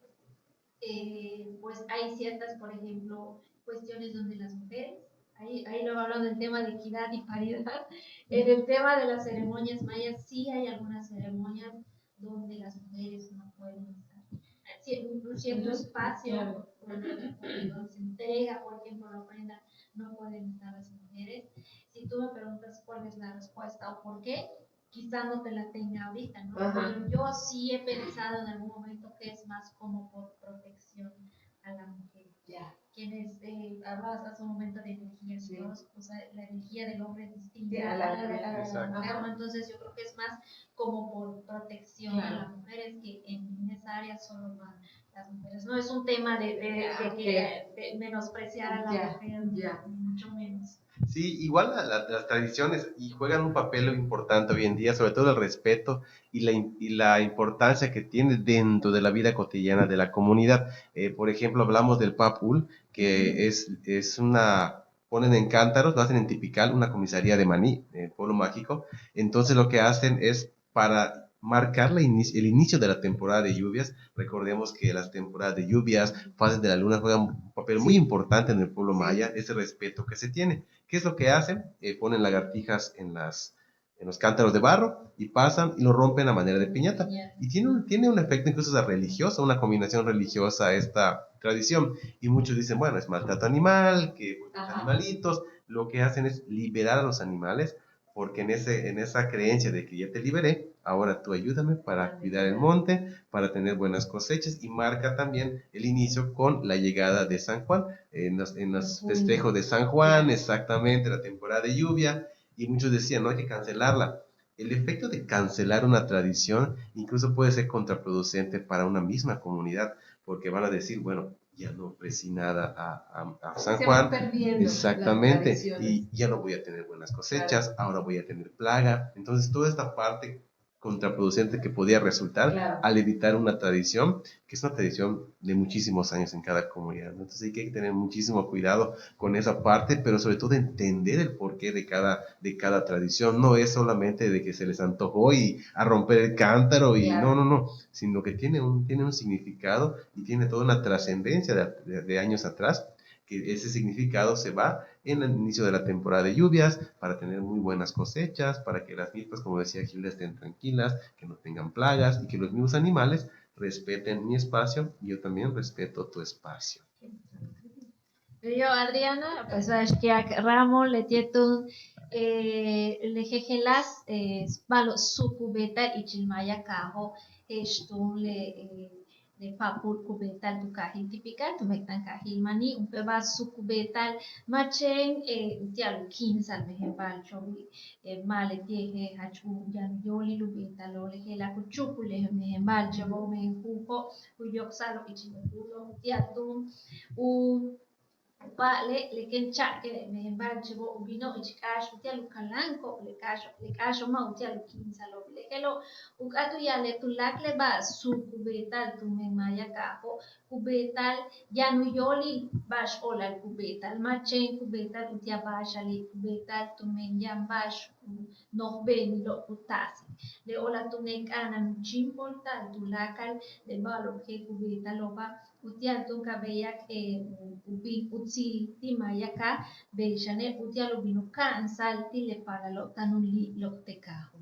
pues hay ciertas, por ejemplo, cuestiones donde las mujeres, ahí lo hablan del tema de equidad y paridad, en el tema de las ceremonias mayas sí hay algunas ceremonias donde las mujeres no pueden estar. Un cierto espacio donde se entrega, por ejemplo, la ofrenda, no pueden estar las mujeres. Si tú me preguntas cuál es la respuesta o por qué, quizá no te la tenga ahorita, ¿no? Pero yo sí he pensado en algún momento que es más como por protección a la mujer. Quienes hablabas hace un momento de energías, Dios, o sea, la energía del hombre es distinta a la mujer, ¿no? Entonces yo creo que es más como por protección a las mujeres, que en esa área solo van las mujeres. No es un tema de menospreciar a la mujer, ni mucho menos. Sí, igual las tradiciones y juegan un papel importante hoy en día, sobre todo el respeto y la importancia que tiene dentro de la vida cotidiana de la comunidad. Por ejemplo, hablamos del Papul, que es una, ponen en cántaros, lo hacen en Tipical, una comisaría de maní, pueblo mágico. Entonces lo que hacen es para marcar el inicio de la temporada de lluvias. Recordemos que las temporadas de lluvias, fases de la luna, juegan un papel muy importante en el pueblo maya, ese respeto que se tiene. ¿Qué es lo que hacen? Ponen lagartijas en los cántaros de barro y pasan y lo rompen a manera de piñata. Y tiene un efecto incluso religioso, una combinación religiosa esta tradición. Y muchos dicen, bueno, es maltrato animal, que los animalitos, lo que hacen es liberar a los animales, porque en esa creencia de que ya te liberé, ahora tú ayúdame para cuidar el monte, para tener buenas cosechas, y marca también el inicio con la llegada de San Juan, en los festejos de San Juan, exactamente, la temporada de lluvia, y muchos decían, no hay que cancelarla. El efecto de cancelar una tradición incluso puede ser contraproducente para una misma comunidad, porque van a decir, bueno, ya no ofrecí nada a San Juan, exactamente, y ya no voy a tener buenas cosechas, ahora voy a tener plaga. Entonces, toda esta parte contraproducente que podía resultar al evitar una tradición, que es una tradición de muchísimos años en cada comunidad, ¿no? Entonces hay que tener muchísimo cuidado con esa parte, pero sobre todo entender el porqué de cada tradición. No es solamente de que se les antojó y a romper el cántaro y no, sino que tiene un significado y tiene toda una trascendencia de años atrás, que ese significado se va en el inicio de la temporada de lluvias para tener muy buenas cosechas, para que las milpas, como decía Gilda, estén tranquilas, que no tengan plagas y que los mismos animales respeten mi espacio y yo también respeto tu espacio. Yo, Adriana, pues que Ramo le tietun le jejelas malo su cubeta y chilmaya cajo estun le papul cubetal tu cajil typical tu mectan cajil mani un peba su cubetal machen tialu kinsa mejebal chobi male tieje hachu yan yoli lubeta lo le jela kuchuku le mejebal chobo mejupo kuyok salo ichimukulo tiatun u pa le ken cha que me embarche bo vino y cash utia lu calanco le cash ma utia lu kinsa lo le kelo ukatu ya le tu lakle ba su kubetal tu me maya kapo kubetal ya nu yoli bash ola kubetal ma chen kubetal utia bash ali kubetal tu me yan bash no ven lo utasi. Le ola tu nek anan chimpolta tu lakal de balo que cubita loba utial tu kabeyak ubi utsi timayaka beishane utial ubinuka ansalti le para lo tanuli lo tecajo.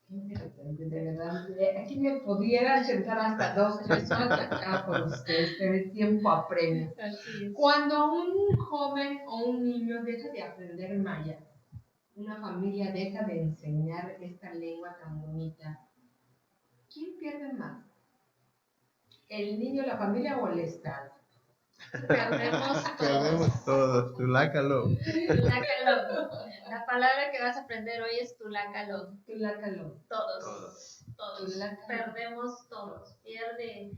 Interesante, de verdad. Aquí me pudiera sentar hasta 2, 3 horas acá con ustedes, pero el tiempo apremia. Así es. Cuando un joven o un niño deja de aprender maya, una familia deja de enseñar esta lengua tan bonita, ¿quién pierde más? ¿El niño, la familia o el Estado? Perdemos todos. Perdemos todos, tulácalo. Tulácalo. La palabra que vas a aprender hoy es tulácalo. Tulácalo. Todos. Tulácalo. Perdemos todos. Pierde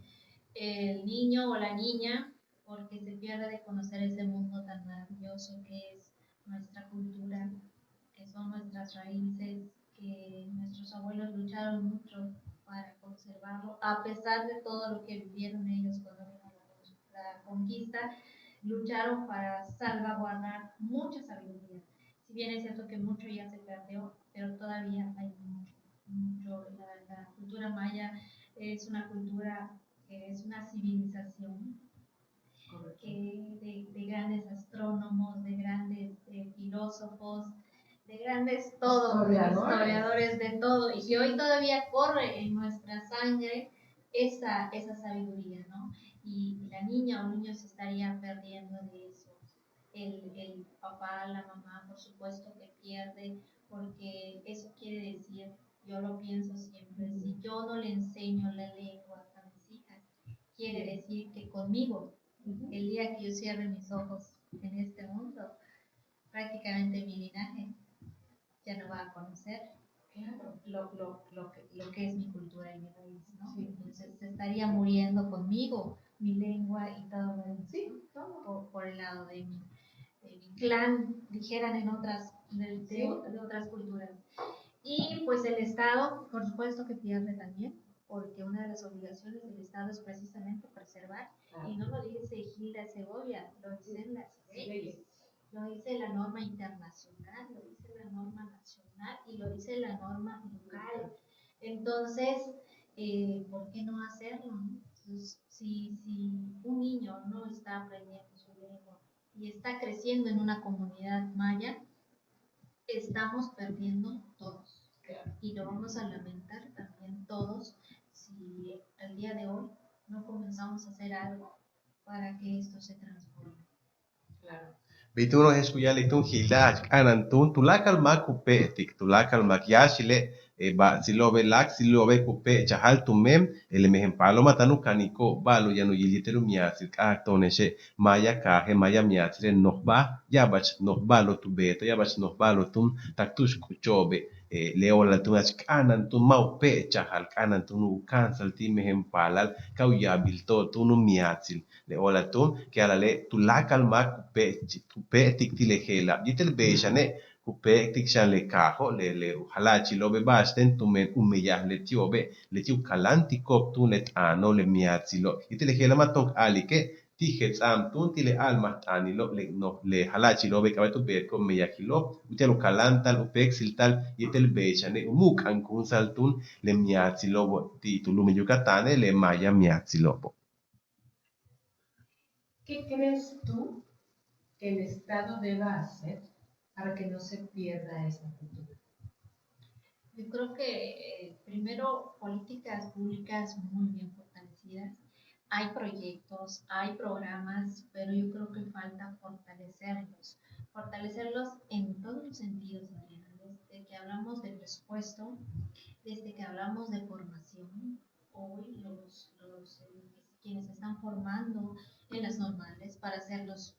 el niño o la niña porque se pierde de conocer ese mundo tan maravilloso que es nuestra cultura, que son nuestras raíces, que nuestros abuelos lucharon mucho para conservarlo, a pesar de todo lo que vivieron ellos cuando vino la conquista, lucharon para salvaguardar mucha sabiduría. Si bien es cierto que mucho ya se perdió, pero todavía hay mucho. La cultura maya es una cultura que es una civilización de grandes astrónomos, de grandes filósofos, de grandes todos, historiadores de todo, y que hoy todavía corre en nuestra sangre esa sabiduría, ¿no? Y la niña o niño se estaría perdiendo de eso. El papá, la mamá, por supuesto que pierde, porque eso quiere decir, yo lo pienso siempre, si yo no le enseño la lengua a mis hijas, quiere decir que conmigo, el día que yo cierre mis ojos en este mundo, prácticamente mi linaje ya no va a conocer lo que es mi cultura y mi raíz, ¿no? Sí. Entonces se estaría muriendo conmigo mi lengua y todo lo demás, ¿sí? Todo por el lado de mi clan, dijeran en otras, de otras culturas. Y pues el Estado, por supuesto que pierde también, porque una de las obligaciones del Estado es precisamente preservar, y no lo dice Gilda Segovia, lo dicen las leyes, lo dice la norma internacional, lo dice la norma nacional y lo dice la norma local. Entonces, ¿por qué no hacerlo? Entonces, si un niño no está aprendiendo su lengua y está creciendo en una comunidad maya, estamos perdiendo todos. Y lo vamos a lamentar también todos si al día de hoy no comenzamos a hacer algo para que esto se transforme. Claro. Bituno escuya litun hilach anantun tulakal mak kupe tik tulakal mak yashile ba silobe lak silobe kupe chahal tumem ele mehem paloma tanu kaniko balo yanu yiliteru miasir aktoneshe maya kaje maya miasire nohba yabach nohbalo tubeto yabach nohbalo tum taktush kuchobe leola tun ach anantun maupe chahal anantun ukansal ti mehem palal kau yabilto tunu miasil le ola tun que ala le tulakal mak kupe tik tile hela yitel beishane kupe tik shan le kaho le halachi lobe basten tumen umeyah le tiobe le tiu kalanti kop tun le ano le miatzilo yitel hela matok alike tihets am tun tile alma tanilo le no le halachi lobe kabetu berko meyakilo utelo kalantal upek siltal yitel beishane umuk ankun saltun le miatzilobo ti tulume yucatane le maya miatzilobo. ¿Qué crees tú que el Estado deba hacer para que no se pierda esa cultura? Yo creo que primero políticas públicas muy bien fortalecidas. Hay proyectos, hay programas, pero yo creo que falta fortalecerlos en todos los sentidos, Adriana. Desde que hablamos de presupuesto, desde que hablamos de formación, hoy quienes se están formando en las normales para ser los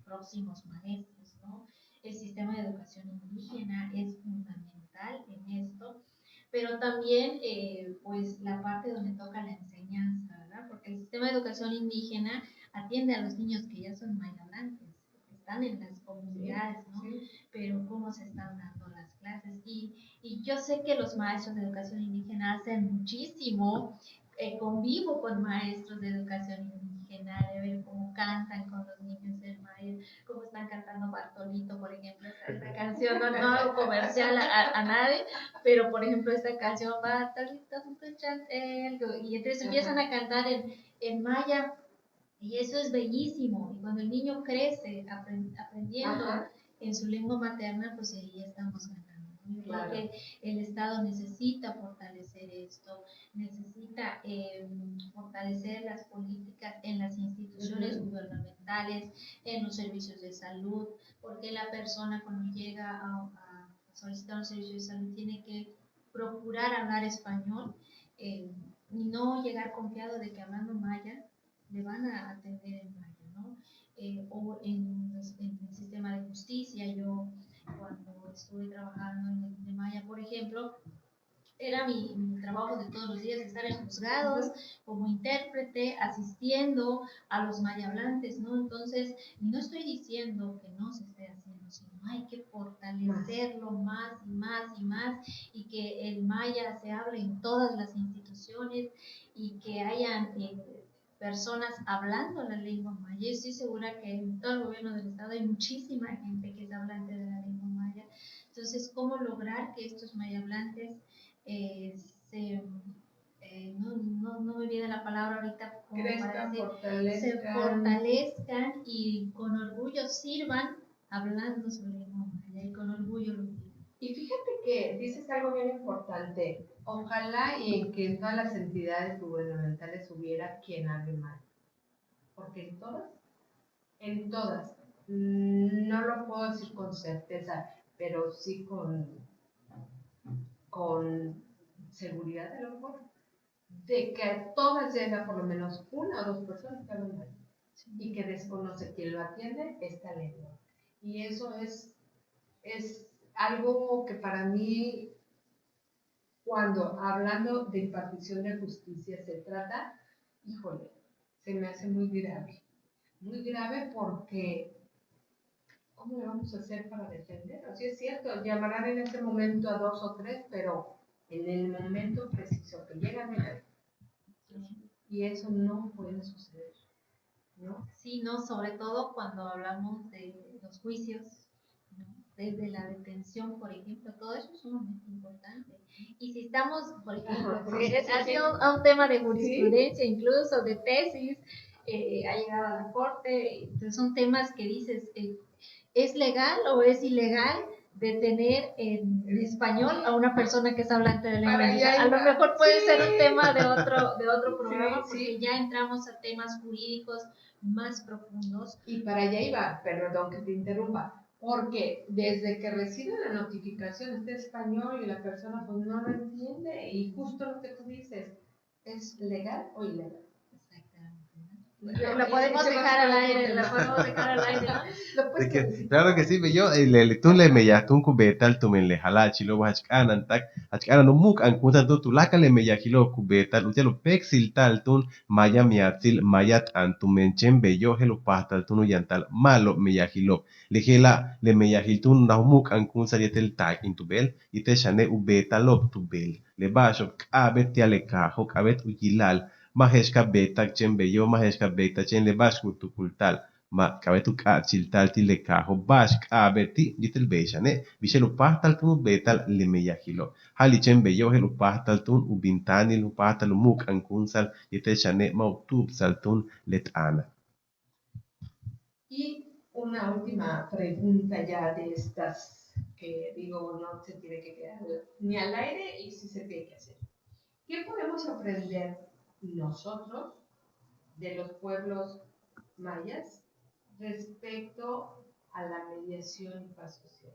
próximos maestros, ¿no? El sistema de educación indígena es fundamental en esto, pero también pues la parte donde toca la enseñanza, ¿verdad? Porque el sistema de educación indígena atiende a los niños que ya son mayablantes, que están en las comunidades, ¿no? Sí. Pero cómo se están dando las clases. Y yo sé que los maestros de educación indígena hacen muchísimo convivo con maestros de educación indígena, de ver cómo cantan con los niños del maya, cómo están cantando Bartolito, por ejemplo, esta canción, no hago comercial a nadie, pero por ejemplo esta canción, Bartolito, y entonces empiezan a cantar en maya, y eso es bellísimo, y cuando el niño crece aprendiendo en su lengua materna, pues ahí estamos ganando. Yo creo que el Estado necesita fortalecer esto, necesita fortalecer las políticas en las instituciones gubernamentales, en los servicios de salud, porque la persona cuando llega a solicitar un servicio de salud tiene que procurar hablar español y no llegar confiado de que hablando maya le van a atender en maya, ¿no? O en el sistema de justicia, yo cuando estuve trabajando en el de Maya, por ejemplo, era mi trabajo de todos los días estar en juzgados como intérprete, asistiendo a los maya hablantes, ¿no? Entonces, no estoy diciendo que no se esté haciendo, sino hay que fortalecerlo más y más y más, y que el maya se hable en todas las instituciones y que hayan personas hablando la lengua maya. Yo estoy segura que en todo el gobierno del estado hay muchísima gente que es hablante de la lengua maya. Entonces, ¿cómo lograr que estos maya hablantes no me viene la palabra ahorita, como para decir, se fortalezcan y con orgullo sirvan hablando su lengua maya y con orgullo lo digan? Y fíjate que dices algo bien importante. Ojalá y en que en todas las entidades gubernamentales hubiera quien hable mal. Porque en todas, no lo puedo decir con certeza, pero sí con seguridad a lo mejor, de que a todas llega por lo menos una o dos personas que hablan mal y que desconoce quien lo atiende esta lengua. Y eso es algo que para mí, cuando hablando de impartición de justicia se trata, híjole, se me hace muy grave. Muy grave porque ¿cómo le vamos a hacer para defenderlo? Sí es cierto, llamarán en ese momento a dos o tres, pero en el momento preciso que llegan y eso no puede suceder, ¿no? Sí, no, sobre todo cuando hablamos de los juicios, ¿no? Desde la detención, por ejemplo, todo eso es sumamente importante. Y si estamos, por ejemplo, ha sido un tema de jurisprudencia, incluso de tesis, ha llegado a la corte, entonces son temas que dices, ¿es legal o es ilegal detener en español a una persona que es hablante de lengua indígena? A lo mejor puede ser un tema de otro programa, porque ya entramos a temas jurídicos más profundos. Y para allá iba, perdón que te interrumpa, porque desde que recibe la notificación está español y la persona pues no lo entiende, y justo lo que tú dices, ¿es legal o ilegal? La podemos dejar al aire, ¿no? Claro que sí, yo tú le me ya tú cubetal tú me le jala chilo hachkanan tak hachkanan no muk an kunta tú la le me ya kilo cubetal lo pexil tal tun maya miatil mayat an tu menchen bello helo pastal tú no yantal malo me ya kilo le me ya tun na muk an kunsa yetel tak in tu bel y te shane ubetal lo tu bel le basho kabet ya le kajo kabet ujilal maheshka beta chen bello maheshka beta chen le basku tu kultal ma kabetu ka chiltal ti le kaho bash ka beti jitel beshane bishelo pahtal tu betal le meyahilo hali chen beyo helo pahtal tun ubintani lu pahtal muk ankunsal jitel shane mautub saltun letana. Y una última pregunta ya de estas que digo no se tiene que quedar ni al aire y sí se tiene que hacer. ¿Qué podemos aprender nosotros de los pueblos mayas respecto a la mediación y paz social?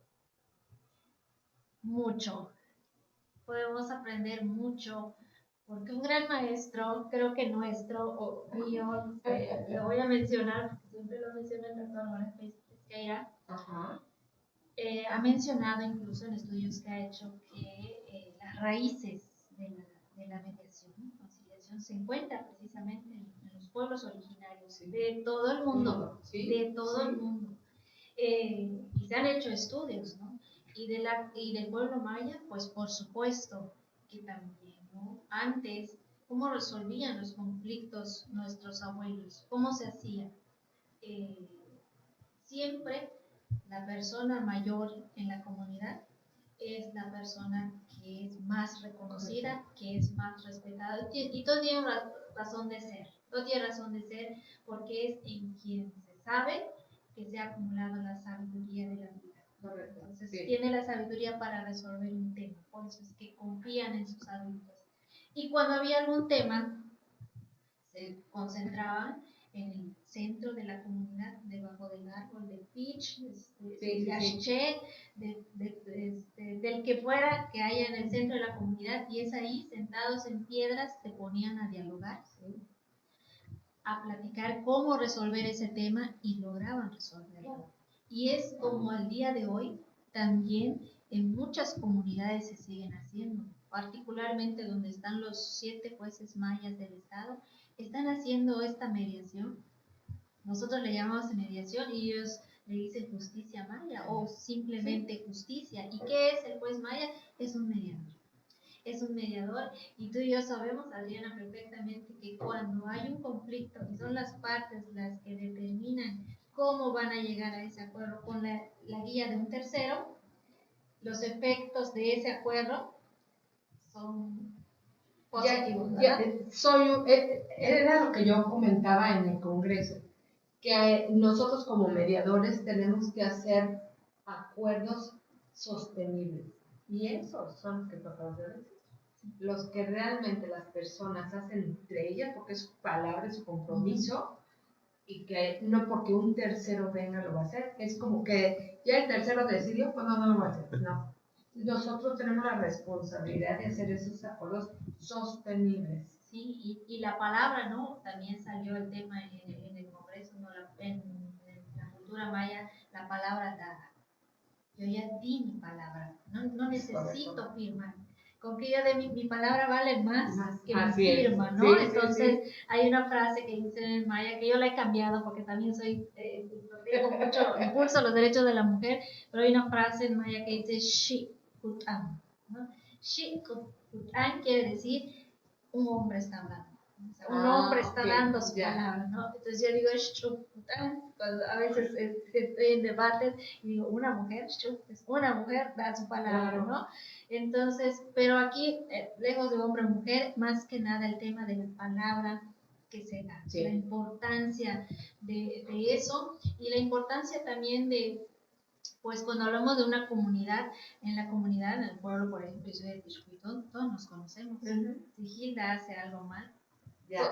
Mucho. Podemos aprender mucho, porque un gran maestro, creo que nuestro, o mío, lo voy a mencionar, porque siempre lo menciona el doctor Jorge Pesqueira, ha mencionado incluso en estudios que ha hecho que las raíces de la mediación y conciliación se encuentran precisamente en los pueblos originarios de todo el mundo, de todo el mundo. Y se han hecho estudios, ¿no? Y del pueblo maya, pues por supuesto que también, ¿no? Antes cómo resolvían los conflictos nuestros abuelos, cómo se hacía. Siempre la persona mayor en la comunidad es la persona que es más reconocida, que es más respetada, y todo tiene una razón de ser, todo tiene razón de ser porque es en quien se sabe que se ha acumulado la sabiduría de la vida. Correcto. Entonces Sí. tiene la sabiduría para resolver un tema, por eso es que confían en sus adultos. Y cuando había algún tema, se concentraban en el centro de la comunidad, debajo del árbol de peach, de yaché, del que fuera que haya en el centro de la comunidad, y es ahí, sentados en piedras, se ponían a dialogar, a platicar cómo resolver ese tema y lograban resolverlo. Y es como al día de hoy, también en muchas comunidades se siguen haciendo, particularmente donde están los 7 jueces mayas del estado, están haciendo esta mediación. Nosotros le llamamos mediación y ellos le dicen justicia maya o simplemente justicia. ¿Y qué es el juez maya? Es un mediador. Es un mediador y tú y yo sabemos, Adriana, perfectamente que cuando hay un conflicto y son las partes las que determinan cómo van a llegar a ese acuerdo con la guía de un tercero, los efectos de ese acuerdo son positivos, ¿verdad? Era lo que yo comentaba en el Congreso, que nosotros como mediadores tenemos que hacer acuerdos sostenibles. Y esos son los que tratamos de decir. Los que realmente las personas hacen entre ellas, porque es su palabra, es su compromiso, y que no porque un tercero venga lo va a hacer. Es como que ya el tercero decidió, pues no lo va a hacer. No. Nosotros tenemos la responsabilidad de hacer esos acuerdos sostenibles. Sí, y la palabra, ¿no? También salió el tema en el Congreso, ¿no? En la cultura maya, la palabra dada. Yo ya di mi palabra, no necesito firmar. Con que yo dé mi palabra vale más que mi firma, ¿no? Sí, entonces, sí. hay una frase que dice en maya, que yo la he cambiado porque también tengo mucho impulso a los derechos de la mujer, pero hay una frase en maya que dice shi kutan, ¿no? Shi kutan quiere decir un hombre está hablando. O sea, un hombre está dando su palabra, ¿no? Entonces yo digo, a veces estoy en debates y digo, una mujer da su palabra, ¿no? Entonces, pero aquí, lejos de hombre o mujer, más que nada el tema de la palabra que se da, la importancia de eso y la importancia también de, pues cuando hablamos de una comunidad, en el pueblo, por ejemplo, yo soy de Tixhuitón, todos nos conocemos. Si Gilda hace algo mal,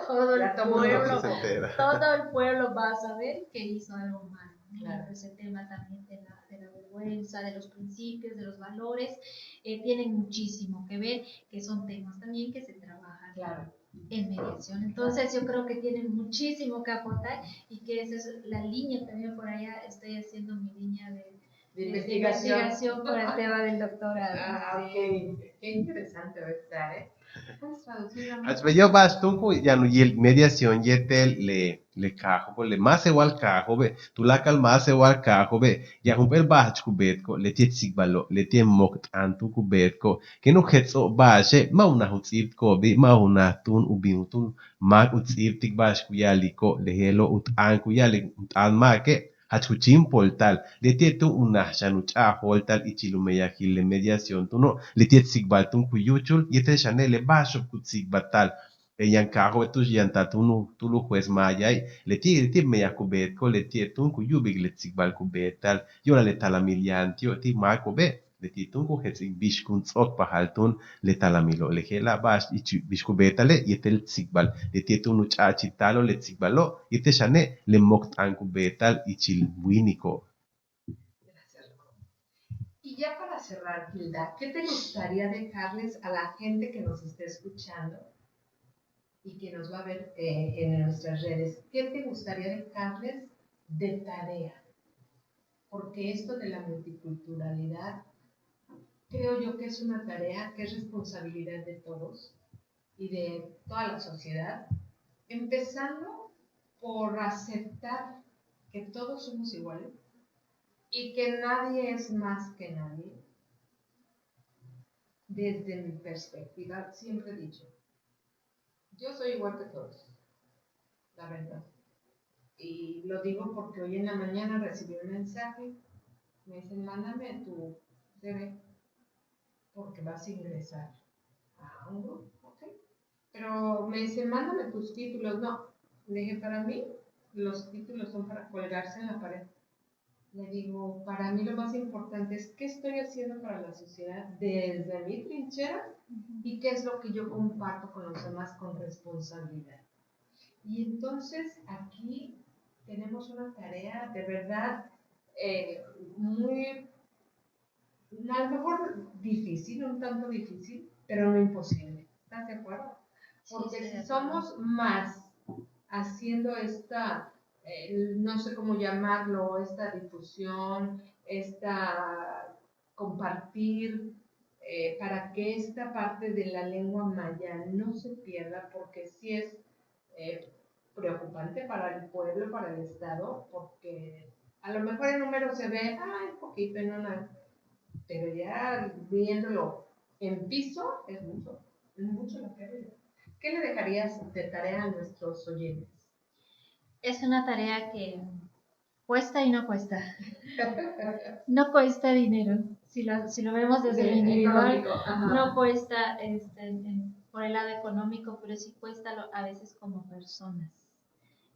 todo el pueblo va a saber que hizo algo mal. Claro. Ese tema también de la vergüenza, de los principios, de los valores, tienen muchísimo que ver, que son temas también que se trabajan en mediación. Entonces yo creo que tienen muchísimo que aportar y que esa es la línea también por allá, estoy haciendo mi línea de investigación por el tema del doctorado. Qué interesante va a estar, ¿eh? Yo bastón ko ya no yel mediación yetel le cajo ko le más igual cajo be tu la cal más igual cajo be ya un per bach ku bet ko le tiet sigbalo le tiem mokt antu ku bet ko que no hetso bache ma una hutsip ko bi ma una tun ubiutun ma utsip tik bash ku yali ko le helo ut an ku yali ut an ma ke hachuchim poltal le tietu una shanucha holtal ichilumeya le mediación tu no le tiet sigbal tun ku yuchul yete chanel le basho ku sigbatal e yan kaho tu yan tatunu tulu juez mayay le ti meya ku bet ko le tiet tun ku yubig le sigbal ku betal yola le talamilian tio ti ma ko be le tietun ku hetsig bishkun tsok pahaltun le talamilo le hela bash ichi bishku betale yetel sigbal le tietun ucha chitalo le sigbalo yete chane le mokt an ku betal ichil buinico. Y ya para cerrar, Hilda, ¿qué te gustaría dejarles a la gente que nos esté escuchando y que nos va a ver en nuestras redes? ¿Qué te gustaría dejarles de tarea? Porque esto de la multiculturalidad, creo yo que es una tarea que es responsabilidad de todos y de toda la sociedad, empezando por aceptar que todos somos iguales y que nadie es más que nadie. Desde mi perspectiva, siempre he dicho, Yo soy igual que todos, la verdad. Y lo digo porque hoy en la mañana recibí un mensaje. Me dicen, mándame tu CV porque vas a ingresar a un grupo. ¿Ok? Pero me dicen, mándame tus títulos. No, le dije, para mí los títulos son para colgarse en la pared. Le digo, para mí lo más importante es qué estoy haciendo para la sociedad desde mi trinchera y qué es lo que yo comparto con los demás con responsabilidad. Y entonces aquí tenemos una tarea de verdad muy, a lo mejor difícil, un tanto difícil, pero no imposible. ¿Estás de acuerdo? Porque Sí, si de somos más haciendo esta, no sé cómo llamarlo, esta difusión, esta compartir, para que esta parte de la lengua maya no se pierda, porque sí es eh, preocupante para el pueblo, para el Estado, porque a lo mejor el número se ve, un poquito, no nada, pero ya viéndolo en piso es mucho lo que hay. ¿Qué le dejarías de tarea a nuestros oyentes? Es una tarea que cuesta y no cuesta. No cuesta dinero. Si lo vemos desde el individual, no cuesta por el lado económico, pero sí cuesta a veces como personas.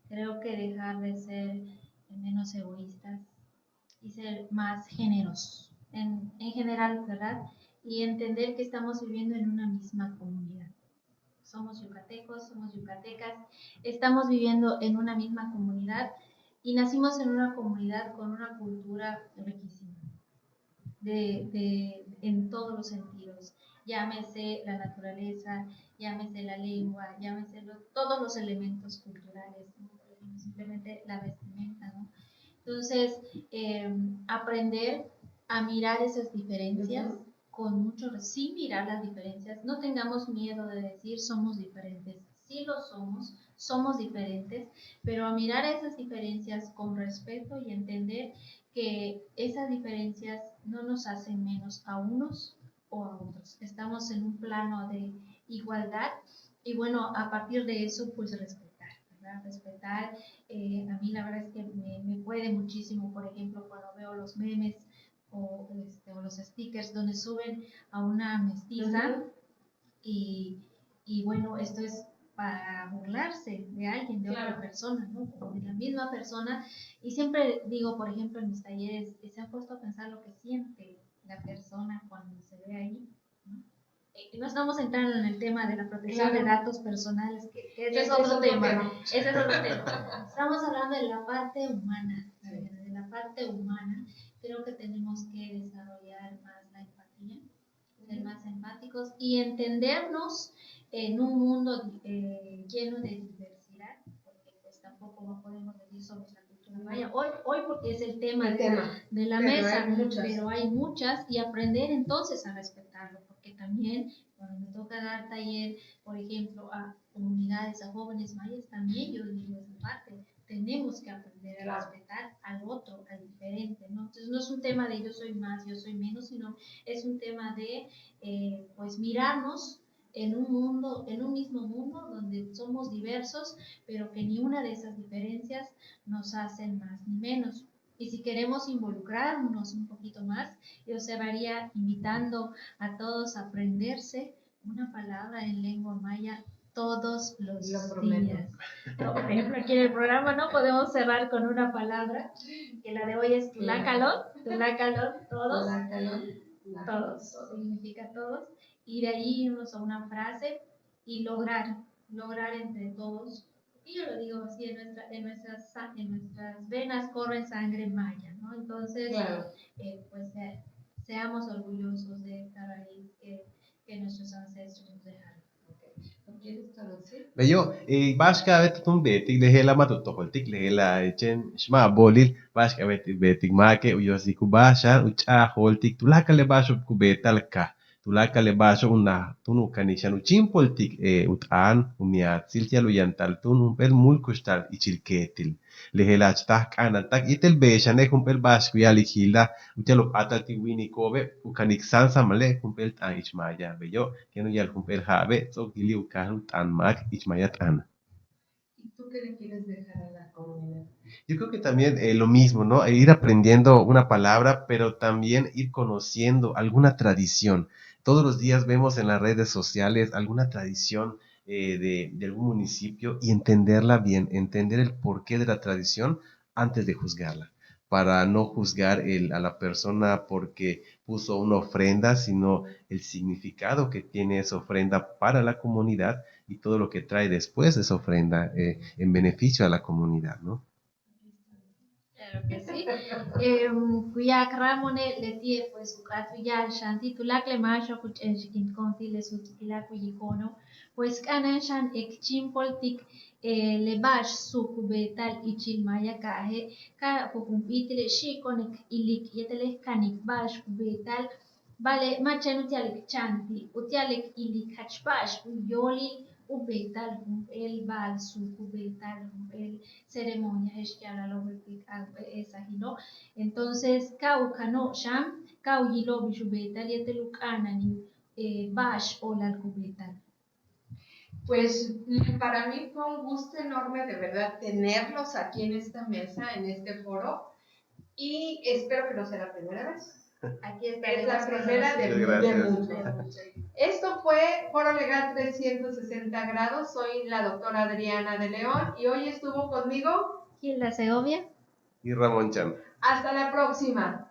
Creo que dejar de ser menos egoístas y ser más generosos en general, ¿verdad? Y entender que estamos viviendo en una misma comunidad. Somos yucatecos, somos yucatecas, estamos viviendo en una misma comunidad y nacimos en una comunidad con una cultura riquísima, en todos los sentidos. Llámese la naturaleza, llámese la lengua, llámese todos los elementos culturales, ¿no? Simplemente la vestimenta, ¿no? Entonces, aprender a mirar esas diferencias con mucho, sí mirar las diferencias, no tengamos miedo de decir somos diferentes, sí lo somos diferentes, pero a mirar esas diferencias con respeto y entender que esas diferencias no nos hacen menos a unos o a otros, estamos en un plano de igualdad y bueno, a partir de eso pues respetar, ¿verdad? Respetar, a mí la verdad es que me puede muchísimo, por ejemplo, cuando veo los memes o los stickers donde suben a una mestiza y bueno, esto es para burlarse de alguien, de otra persona, ¿no? O de la misma persona. Y siempre digo, por ejemplo, en mis talleres, se han puesto a pensar lo que siente la persona cuando se ve ahí, ¿no? No estamos entrando en el tema de la protección de datos personales, que ese es otro tema. Ese es otro tema. Estamos hablando de la parte humana, de la parte humana. Creo que tenemos que desarrollar más la empatía, ser más empáticos y entendernos en un mundo lleno de diversidad, porque pues tampoco no podemos decir somos la cultura maya. Hoy porque es el tema de la mesa, pero hay muchas y aprender entonces a respetarlo, porque también cuando me toca dar taller, por ejemplo, a comunidades, a jóvenes mayas, también yo digo esa parte. Tenemos que aprender a respetar al otro, al diferente, ¿no? Entonces no es un tema de yo soy más, yo soy menos, sino es un tema de pues mirarnos en un mundo, en un mismo mundo donde somos diversos, pero que ni una de esas diferencias nos hacen más ni menos. Y si queremos involucrarnos un poquito más, yo cerraría invitando a todos a aprenderse una palabra en lengua maya todos los días. Por ejemplo, aquí en el programa no podemos cerrar con una palabra, que la de hoy es tulakalon, todos. Todos, significa todos, y de ahí irnos a una frase y lograr entre todos. Y yo lo digo así, en nuestras venas corre sangre maya, ¿no? Entonces, pues seamos orgullosos de esta raíz que nuestros ancestros nos dejaron. ¿Quieres traducir? Bello, bashka vet tum betik lehela matutokoltik lehela echen shma bolil bashka betik make uyosik kubasha ucha holtik tulaka le basho kubetalka tulaka le baso una tunu kanishan chimpoltik utan umiat siltia luyantal tun umpel mulkustal ichilketil lehelach tak anatak itel beshane kumpel baskuya likhila utelo atati wini kobe ukanik sansa male kumpel tan ichmaya beyo kenu yal kumpel habe so gili ukan tan mak ichmaya tan. ¿Y tú qué le quieres dejar a la comunidad? Yo creo que también lo mismo, ¿no? Ir aprendiendo una palabra, pero también ir conociendo alguna tradición. Todos los días vemos en las redes sociales alguna tradición de algún municipio y entenderla bien, entender el porqué de la tradición antes de juzgarla, para no juzgar a la persona porque puso una ofrenda, sino el significado que tiene esa ofrenda para la comunidad y todo lo que trae después de esa ofrenda en beneficio a la comunidad, ¿no? Claro que sí. Kuyak Ramone le tie pues ukatu ya shanti tulak le masho kuch en shikin konti le sutikila kuyikono pues kanan shan ek chimpoltik le bash sukube tal ichil maya kahe ka pukumpitile shikonek ilik yetele kanik bash kube tal vale machen utialik chanti utialik ilik hachbash uyoli ubetal el bal su ubetal el ceremonia es que ahora lo esa no entonces kau kano sham kau yilo bishubetal yetelukana ni bash o la cubetal. Pues para mí fue un gusto enorme de verdad tenerlos aquí en esta mesa, en este foro, y espero que no sea la primera vez. Aquí Es la primera de muchos. Esto fue Foro Legal 360 grados. Soy la doctora Adriana de León y hoy estuvo conmigo Gilda Segovia Y Ramón Chan. Hasta la próxima.